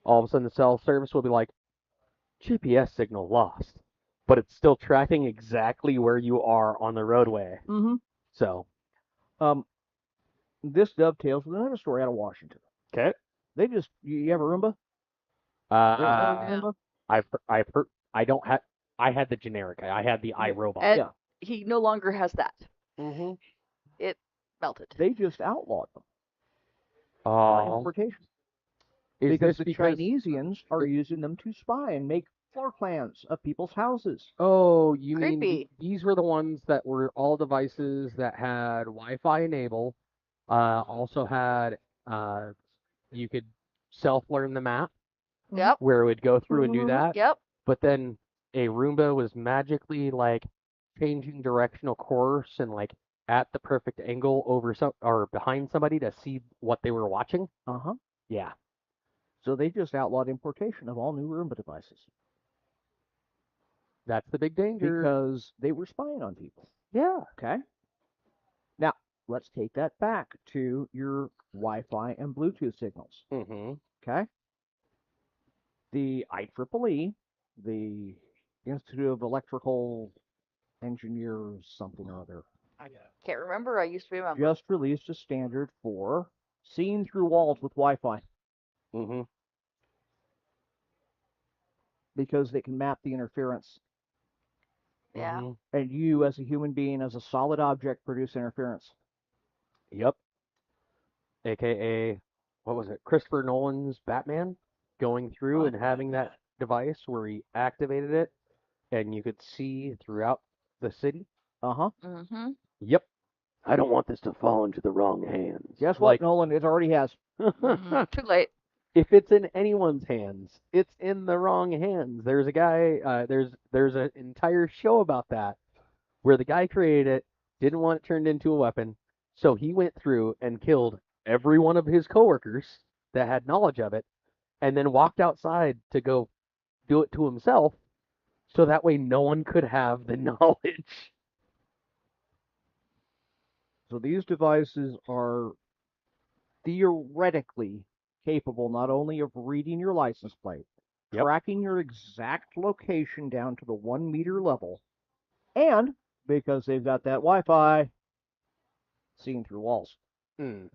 all of a sudden the cell service will be like, GPS signal lost, but it's still tracking exactly where you are on the roadway. Mm-hmm. So, This dovetails with another story out of Washington. okay. They just, you have a Roomba? Yeah. I've heard, I don't have, I had the generic, I had the iRobot. And Yeah. he no longer has that. Mm-hmm. It melted. They just outlawed them for Oh, importation. is Because this the Chinesians are using them to spy and make floor plans of people's houses. Oh, you mean Creepy. these were the ones that were all devices that had Wi-Fi enable, also had, you could self-learn the map Yep. where it would go through and do Mhm. that, Yep. but then a Roomba was magically like changing directional course and like at the perfect angle over some or behind somebody to see what they were watching. Uh-huh. Yeah. So they just outlawed importation of all new Roomba devices. That's the big danger. because they were spying on people. Yeah. Okay. Now, let's take that back to your Wi-Fi and Bluetooth signals. Mm-hmm. Okay. The IEEE, the Institute of Electrical Engineers, something or other, Can't remember. I used to remember. just released a standard for seeing through walls with Wi-Fi Mm-hmm. because they can map the interference. Yeah. Mm-hmm. And you, as a human being, as a solid object, produce interference. Yep. AKA, what was it? Christopher Nolan's Batman going through and having that device where he activated it and you could see throughout the city. Uh-huh. Mm-hmm. Yep. I don't want this to fall into the wrong hands. Guess what, Nolan? It already has. Mm-hmm. Too late. If it's in anyone's hands, it's in the wrong hands. There's a guy, there's an entire show about that where the guy created it, didn't want it turned into a weapon, so he went through and killed every one of his coworkers that had knowledge of it, and then walked outside to go do it to himself, so that way no one could have the knowledge. So these devices are theoretically capable not only of reading your license plate, Yep. tracking your exact location down to the 1 meter level, and because they've got that Wi-Fi, seeing through walls. Hmm.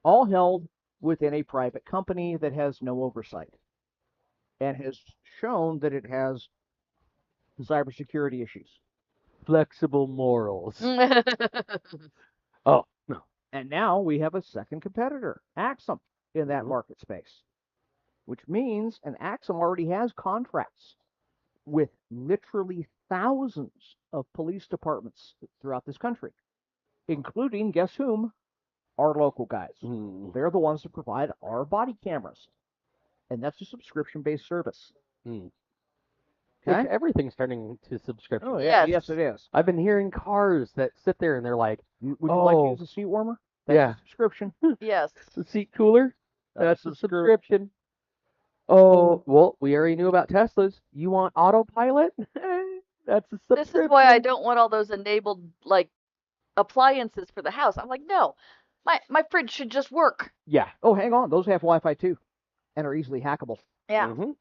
All held within a private company that has no oversight and has shown that it has cybersecurity issues. Flexible morals. Oh, no. And now we have a second competitor, Axum, in that Mhm. market space, which means, and Axum already has contracts with literally thousands of police departments throughout this country, including, guess whom? Our local guys. Hmm. They're the ones that provide our body cameras. And that's a subscription-based service. Hmm. Okay? Which everything's turning to subscription. Oh, yeah. Yes. Yes, it is. I've been hearing cars that sit there and they're like, Would you like to Oh. use a seat warmer? That's Yeah. a subscription. Yes. the seat cooler? That's a subscri- subscription. Oh, well, we already knew about Teslas. You want autopilot? That's a subscription. This is why I don't want all those enabled like appliances for the house. I'm like, no, my fridge should just work. Yeah. Oh, hang on. Those have Wi-Fi too and are easily hackable Yeah. Mm-hmm.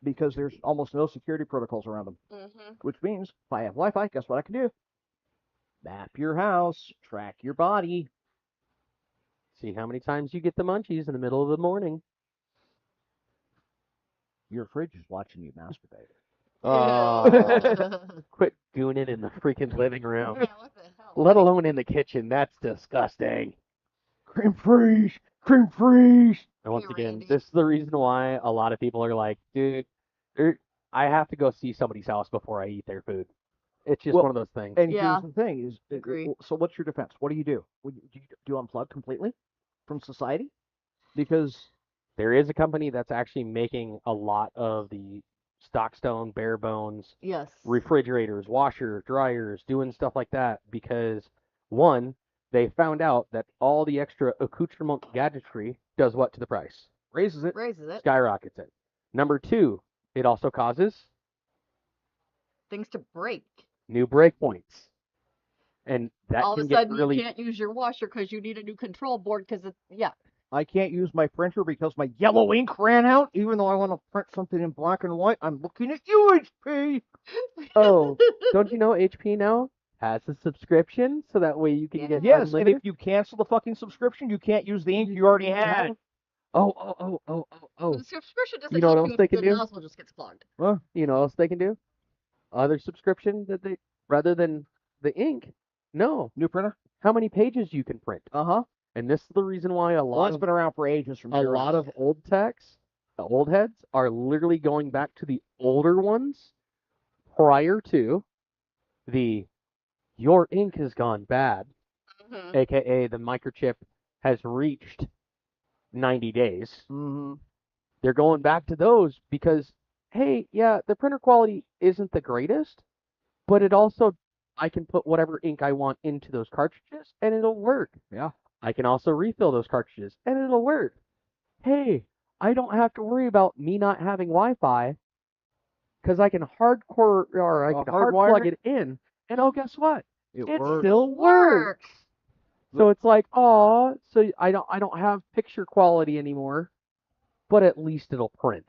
because there's almost no security protocols around them. Mm-hmm. Which means if I have Wi-Fi, guess what I can do? Map your house, track your body. See how many times you get the munchies in the middle of the morning. Your fridge is watching you masturbate. Oh, quit gooning in the freaking living room. Yeah, what the hell? Let alone in the kitchen. That's disgusting. Cream freeze! Cream freeze! And once Hey, again, Randy. this is the reason why a lot of people are like, dude, I have to go see somebody's house before I eat their food. It's just Well, one of those things. And Yeah. here's the thing: is Agree. so what's your defense? What do you do? Do you unplug completely from society? Because There is a company that's actually making a lot of the Stockstone, bare bones, Yes. refrigerators, washer, dryers, doing stuff like that because, one, they found out that all the extra accoutrement gadgetry does what to the price? raises it. Raises it. Skyrockets it. Number two, it also causes Things to break. new breakpoints. And that All of can a get sudden, really you can't use your washer because you need a new control board because it's yeah. I can't use my printer because my yellow ink ran out. Even though I want to print something in black and white, I'm looking at you, HP. Oh, don't you know HP now has a subscription so that way you can get Yes, and unlimited? if you cancel the fucking subscription, you can't use the ink you already had. Oh. The subscription doesn't You know what help else you they if can the do? nozzle just gets clogged. You know what else they can do? Other subscription that they rather than the ink. No. New printer? How many pages you can print? Uh-huh. And this is the reason why a Well, lot it's of been around for ages from a Xerox. lot of old techs, the old heads, are literally going back to the older ones prior to the your ink has gone bad, Mm-hmm. aka the microchip has reached 90 days. Mm-hmm. They're going back to those because, hey, yeah, the printer quality isn't the greatest, but it also, I can put whatever ink I want into those cartridges and it'll work. Yeah. I can also refill those cartridges and it'll work. Hey, I don't have to worry about me not having Wi-Fi because I can hardcore or I can hard hardwire plug it? it in, and oh, guess what? It It works. still works. So it's like, oh, so I don't have picture quality anymore, but at least it'll print.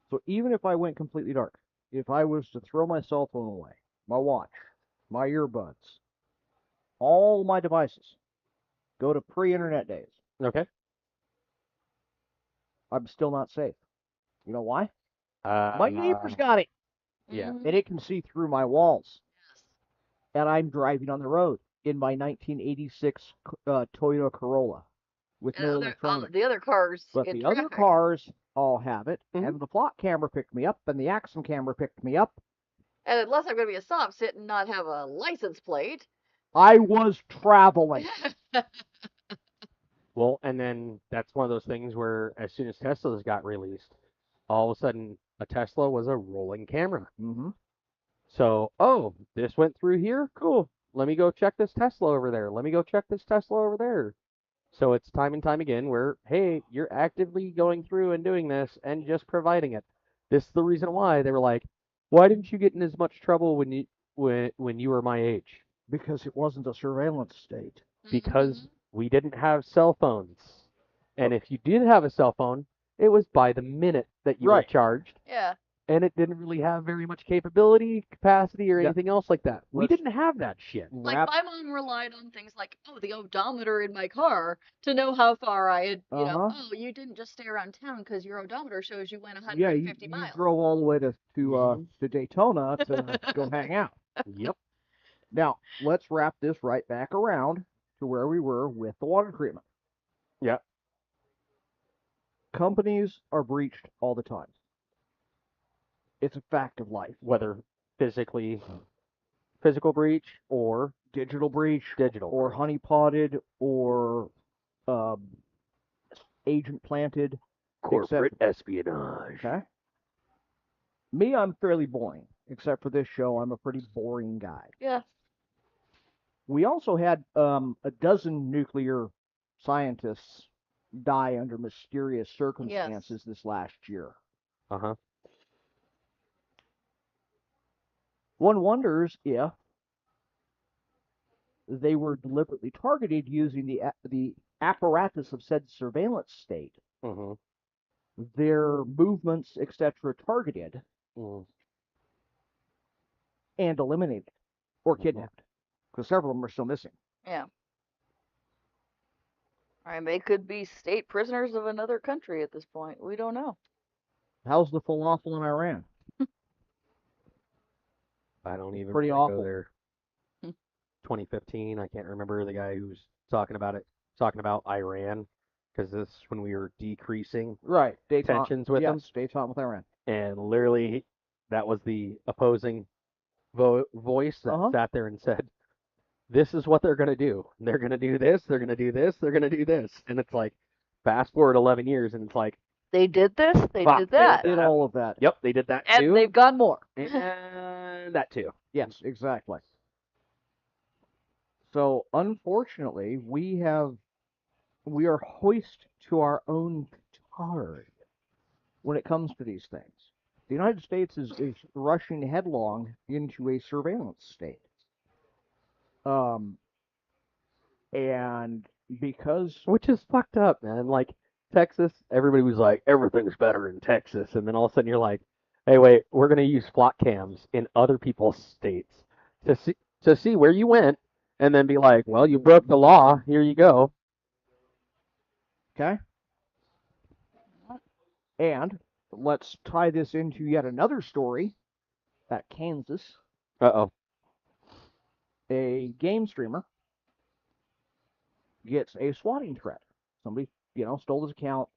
So even if I went completely dark, if I was to throw my cell phone away, my watch, my earbuds, all my devices, go to pre-internet days, Okay. I'm still not safe. You know why? My My neighbor's got it, Yeah. Mhm. and it can see through my walls. Yes. And I'm driving on the road in my 1986 Toyota Corolla with And no other, electronics. the other cars But in the other traffic. cars all have it, Mhm. and the flock camera picked me up, and the Axon camera picked me up. And unless I'm going to be a stop sit and not have a license plate. I was traveling. Well, and then that's one of those things where as soon as Teslas got released, all of a sudden a Tesla was a rolling camera. Mm-hmm. So, oh, this went through here? Cool. Let me go check this Tesla over there. Let me go check this Tesla over there. So it's time and time again where, hey, you're actively going through and doing this and just providing it. This is the reason why they were like, why didn't you get in as much trouble when you were my age? Because it wasn't a surveillance state. Because Mhm. we didn't have cell phones. And if you did have a cell phone, it was by the minute that you were Right. charged, Yeah. and it didn't really have very much capability, capacity, or Yeah. anything else like that. We Let's- didn't have that shit. Like Wrap- my mom relied on things like, oh, the odometer in my car to know how far I had, you know, Uh-huh. oh, you didn't just stay around town because your odometer shows you went yeah, 150 you miles. drove all the way to Mhm. Daytona to go hang out. Yep. Now, let's wrap this right back around to where we were with the water treatment. Yeah. Companies are breached all the time. It's a fact of life. Whether physical breach or Digital breach, digital. or breach. honeypotted, or agent planted. Corporate espionage. Okay. Me, I'm fairly boring. Except for this show, I'm a pretty boring guy. Yeah. We also had a dozen nuclear scientists die under mysterious circumstances this last year. Uh-huh. One wonders if they were deliberately targeted using the apparatus of said surveillance state. Mm-hmm. Their movements, etc., targeted Mm. and eliminated or kidnapped, because several of them are still missing. Yeah. I mean, they could be state prisoners of another country at this point. We don't know. How's the falafel in Iran? I don't even Pretty wanna awful. go there. Hmm. 2015, I can't remember the guy who's talking about Iran, because this is when we were decreasing Right. tensions with them. Yes, détente with Iran. And literally, that was the opposing voice that Uh-huh. sat there and said, this is what they're going to do. They're going to do this, they're going to do this, they're going to do this. And it's like, fast forward 11 years, and it's like, They did this, they Fuck, did they that. Did all of that. yep, they did that And too. they've gone more. And that too. Yes, exactly. So unfortunately, we are hoist to our own petard when it comes to these things. The United States is rushing headlong into a surveillance state. And because Which is fucked up, man. Like, Texas, everybody was like, everything's better in Texas. And then all of a sudden you're like, hey, wait, we're going to use flock cams in other people's states to see where you went, and then be like, well, you broke the law. Here you go. Okay. And let's tie this into yet another story at Kansas. Uh-oh. A game streamer gets a swatting threat. Somebody, stole his account,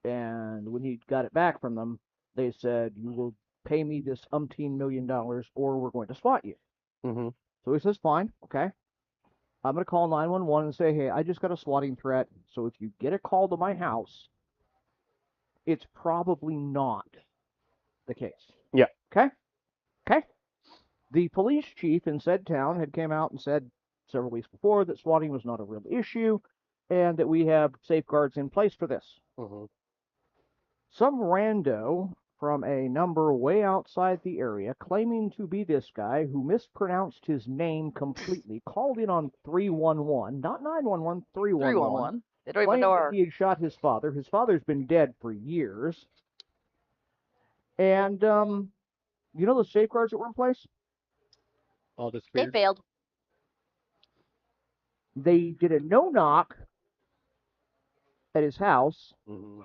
and when he got it back from them, they said, you will pay me this umpteen $1 million or we're going to swat you. Mm-hmm. So he says, fine, okay. I'm going to call 911 and say, hey, I just got a swatting threat, so if you get a call to my house, it's probably not the case. Yeah. Okay? Okay? The police chief in said town had came out and said several weeks before that swatting was not a real issue and that we have safeguards in place for this. Mm-hmm. Some rando from a number way outside the area claiming to be this guy who mispronounced his name completely, called in on 311, not 911, 311. 311. They don't even Claimed know that our. he had shot his father. His father's been dead for years. And, you know the safeguards that were in place? All They disappeared. failed. They did a no-knock at his house. Mm-hmm.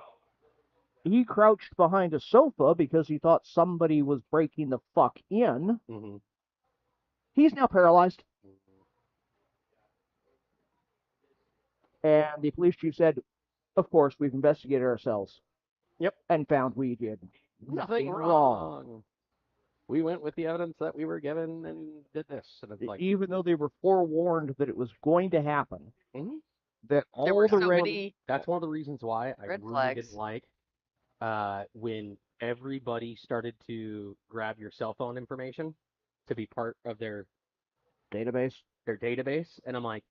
He crouched behind a sofa because he thought somebody was breaking the fuck in. Mm-hmm. He's now paralyzed. And the police chief said, of course, we've investigated ourselves. Yep. And found we did nothing wrong. We went with the evidence that we were given and did this. And it's like, Even though they were forewarned that it was going to happen, Mhm. that There all were the so red... many. That's one of the reasons why I Red really flags. didn't like when everybody started to grab your cell phone information to be part of their database. database, and I'm like,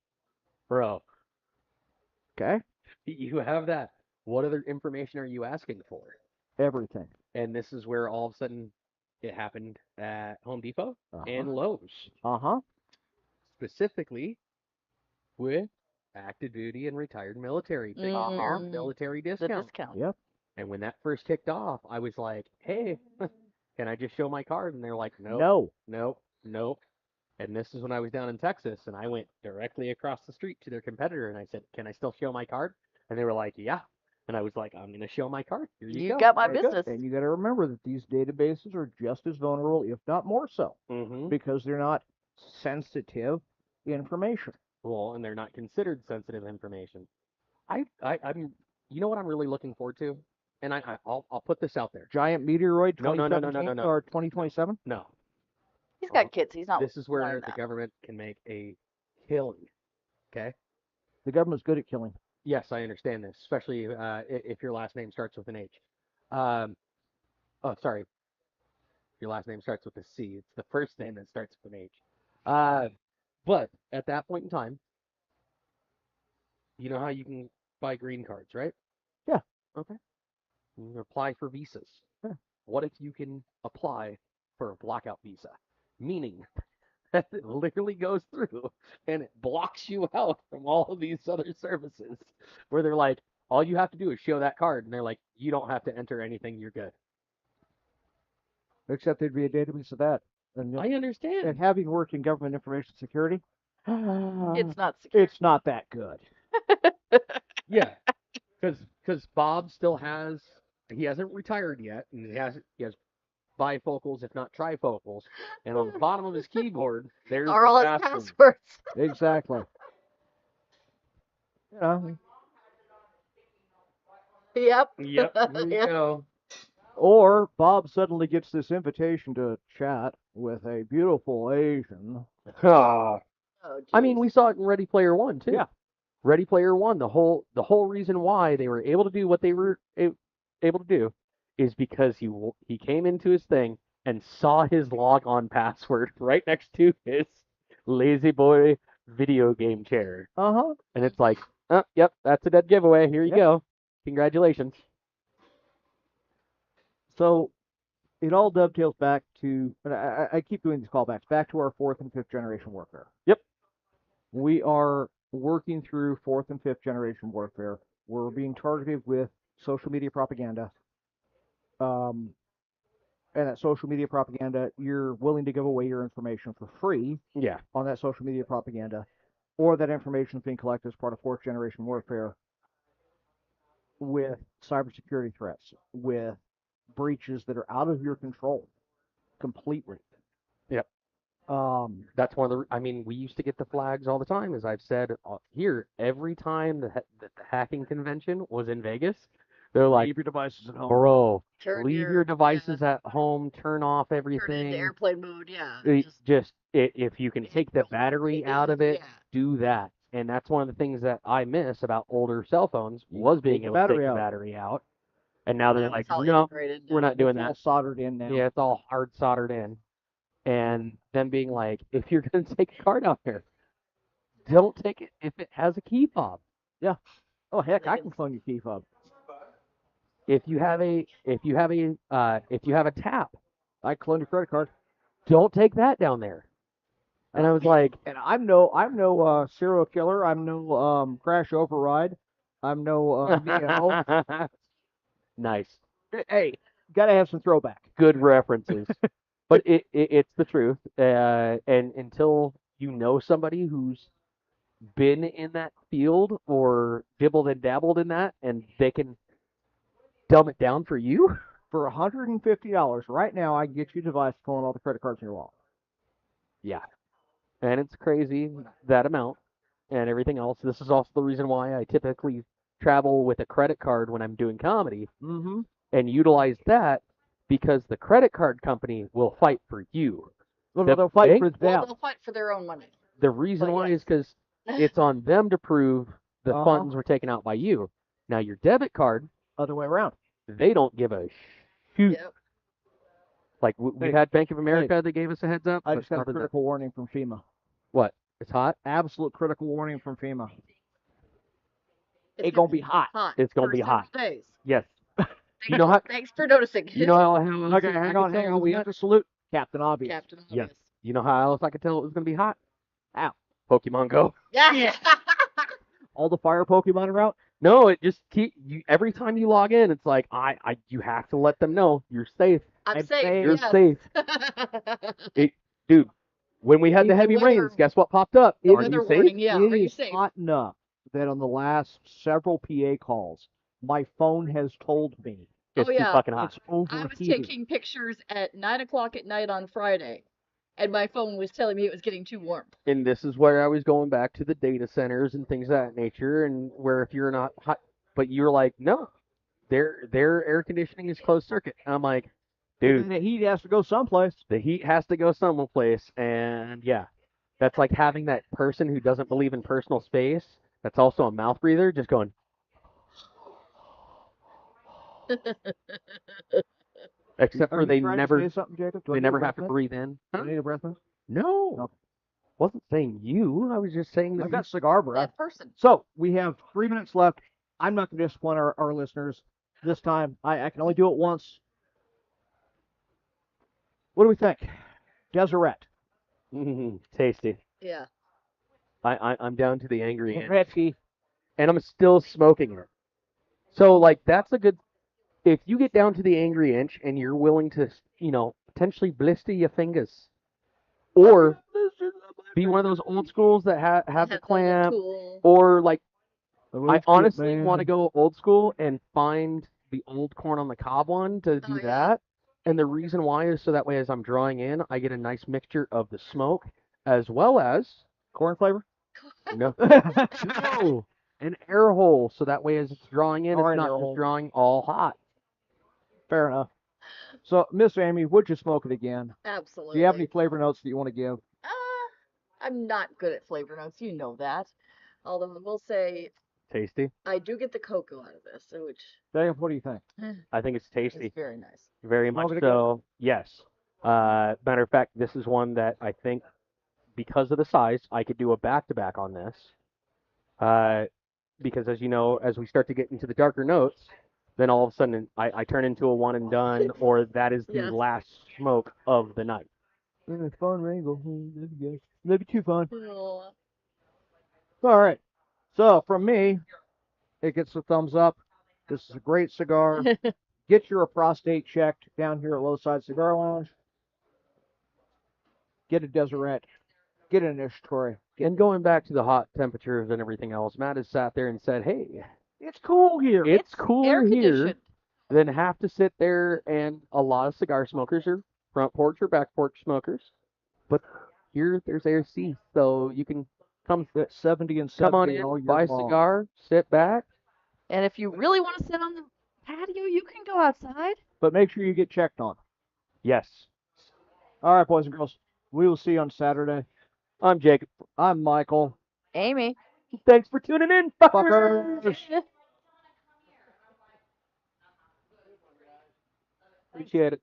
bro, Okay? you have that. What other information are you asking for? Everything. And this is where all of a sudden it happened at Home Depot Uh-huh. and Lowe's, Uh-huh. specifically with active duty and retired military. They Mhm. our military The discount. discount. Yep. And when that first kicked off, I was like, hey, can I just show my card? And they're like, nope, No. nope, nope. And this is when I was down in Texas, and I went directly across the street to their competitor, and I said, can I still show my card? And they were like, yeah. And I was like, I'm going to show my card. Here you You go. got my Very good. business. And you got to remember that these databases are just as vulnerable, if not more so, Mm-hmm. because they're not sensitive information. Well, and they're not considered sensitive information. I'm, you know what I'm really looking forward to? And I'll put this out there. Giant meteoroid No, no, no, no, 2017 no, no. or 2027? No, He's got kids. He's not. this is where wanting the that. government can make a killing. Okay? The government's good at killing. Yes, I understand this, especially if your last name starts with an H. Oh, sorry. Your last name starts with a C. It's the first name that starts with an H. But at that point in time, you know how you can buy green cards, right? Yeah. Okay. You can apply for visas. Yeah. What if you can apply for a blackout visa? Meaning that it literally goes through and it blocks you out from all of these other services where they're like, all you have to do is show that card. And they're like, you don't have to enter anything. You're good. Except there'd be a database of that. And, I understand. and having worked in government information security, It's not secure. it's not that good. Yeah. Because Bob still has, he hasn't retired yet. And he has bifocals, if not trifocals. And on the bottom of his keyboard, there's Are all the his password. passwords. Exactly. You know, Yep. Yep. There you Yep. go. or Bob suddenly gets this invitation to chat with a beautiful Asian. Ah. Oh, I mean, geez. we saw it in Ready Player One too. Yeah. Ready Player One. The whole reason why they were able to do what they were able to do is because he came into his thing and saw his log-on password right next to his Lazy Boy video game chair, Uh-huh. and it's like, oh, yep, that's a dead giveaway. Here you Yep. go. Congratulations. So it all dovetails back to, and I keep doing these callbacks, back to our 4th and 5th generation warfare. Yep. We are working through 4th and 5th generation warfare. We're being targeted with social media propaganda. And that social media propaganda, you're willing to give away your information for free Yeah. on that social media propaganda, or that information is being collected as part of 4th generation warfare with cybersecurity threats, with breaches that are out of your control completely. Yep. That's one of the. I mean, we used to get the flags all the time, as I've said here. Every time that the hacking convention was in Vegas, they're like, leave your devices at home. bro, Turn leave your devices at home, turn off turn everything. into airplane mode. Yeah. If you can take the battery out of it, Yeah. do that. And that's one of the things that I miss about older cell phones was being take the able to take battery the out. battery out. And now they're Now like, it's all no, integrated we're now. not doing It's all that. soldered in now. Yeah, it's all hard soldered in. And them being like, if you're going to take a card out there, don't take it if it has a key fob. Oh, heck, They I can- can clone your key fob. if you have a tap, I clone your credit card. don't take that down there. And I was like, And I'm no serial killer. I'm no crash override. I'm no Neo. nice, Hey, gotta have some throwback. good references. But it's the truth. And until you know somebody who's been in that field or dibbled and dabbled in that, and they can dumb it down for you. For $150 right now, I can get you a device pulling all the credit cards in your wallet. Yeah, and it's crazy that amount and everything else. This is also the reason why I typically travel with a credit card when I'm doing comedy Mm-hmm. and utilize that because the credit card company will fight for you. Well, The they'll fight for bank- Well, them. they'll fight for their own money. The reason But why yes. is because it's on them to prove the Uh-huh. funds were taken out by you. Now your debit card, Other way around. they don't give a shoot. Yep. Like we Hey, had Bank of America that gave us a heads up. I but just got a other than- critical warning from FEMA. What? It's hot. Absolute critical warning from FEMA. It's It's gonna be hot. hot. It's gonna for be several hot. Days. Yes. Thanks, know how- Thanks for noticing. You know how else Okay, I hang could on, tell hang it on. was We hot? have to salute Captain Obvious. Captain Yes. Obvious. You know how else I could tell it was gonna be hot? Ow. Pokemon Go. Yeah. All the fire Pokemon are out. No, it just keep you every time you log in. It's like you have to let them know you're safe. I'm I'm safe. safe. You're yes. safe, dude. When we had the The heavy weather- rains, guess what popped up? It- Are Weather you safe? warning. Yeah. It Are you is safe? hot enough that on the last several PA calls, my phone has told me It's Oh, too yeah. fucking hot. it's I was overheating. taking pictures at 9 o'clock at night on Friday, and my phone was telling me it was getting too warm. And this is where I was going back to the data centers and things of that nature, and where if you're not hot, but you're like, no, their air conditioning is closed circuit. And I'm like, dude, And the heat has to go someplace. the heat has to go someplace, and yeah, that's like having that person who doesn't believe in personal space. That's also a mouth breather, just going. Except Are for you they trying to never say something, Jacob? Do I they need a never breath have to mint? breathe in. Do I need a breath mint? No, Okay. wasn't saying you. I was just saying that. I've got cigar breath. That person. So we have 3 minutes left. I'm not going to disappoint our listeners this time. I can only do it once. What do we think? Deseret. Tasty. Yeah. I'm down to the angry end, Retchy. and I'm still smoking it. So like that's a good. If you get down to the angry inch and you're willing to, potentially blister your fingers, or be one of those old schools that have the clamp, Cool. or like I honestly want to go old school and find the old corn on the cob one to do Oh, yeah. that. And the reason why is so that way as I'm drawing in, I get a nice mixture of the smoke as well as corn flavor. no, no, an air hole. So that way as it's drawing in, Or it's an not air just hole. drawing all hot. Fair enough. So, Miss Amy, would you smoke it again? Absolutely. Do you have any flavor notes that you want to give? I'm not good at flavor notes. You know that. Although I will say Tasty. I do get the cocoa out of this, which Dave, what do you think? I think it's tasty. is very nice. Very Smoke much it again? so. Yes. Matter of fact, this is one that I think, because of the size, I could do a back-to-back on this. Because as you know, as we start to get into the darker notes, then all of a sudden I turn into a one and done, or that is the Yes. last smoke of the night. Fun wrangle. Maybe too fun. Oh, All right. So, from me, it gets a thumbs up. This is a great cigar. Get your prostate checked down here at Lowside Cigar Lounge. Get a Deseret. Get an Ishtori. And going back to the hot temperatures and everything else, Matt has sat there and said, "Hey, It's cool here. it's cooler air here conditioned. than have to sit there." And a lot of cigar smokers are front porch or back porch smokers, but here there's AC, so you can come It's 70 and 70 on in, all year buy a long. cigar, sit back. And if you really want to sit on the patio, you can go outside. But make sure you get checked on. Yes, All right, boys and girls. We will see you on Saturday. I'm Jacob. I'm Michael. Amy. Thanks for tuning in, fuckers. Fuckers. Appreciate it.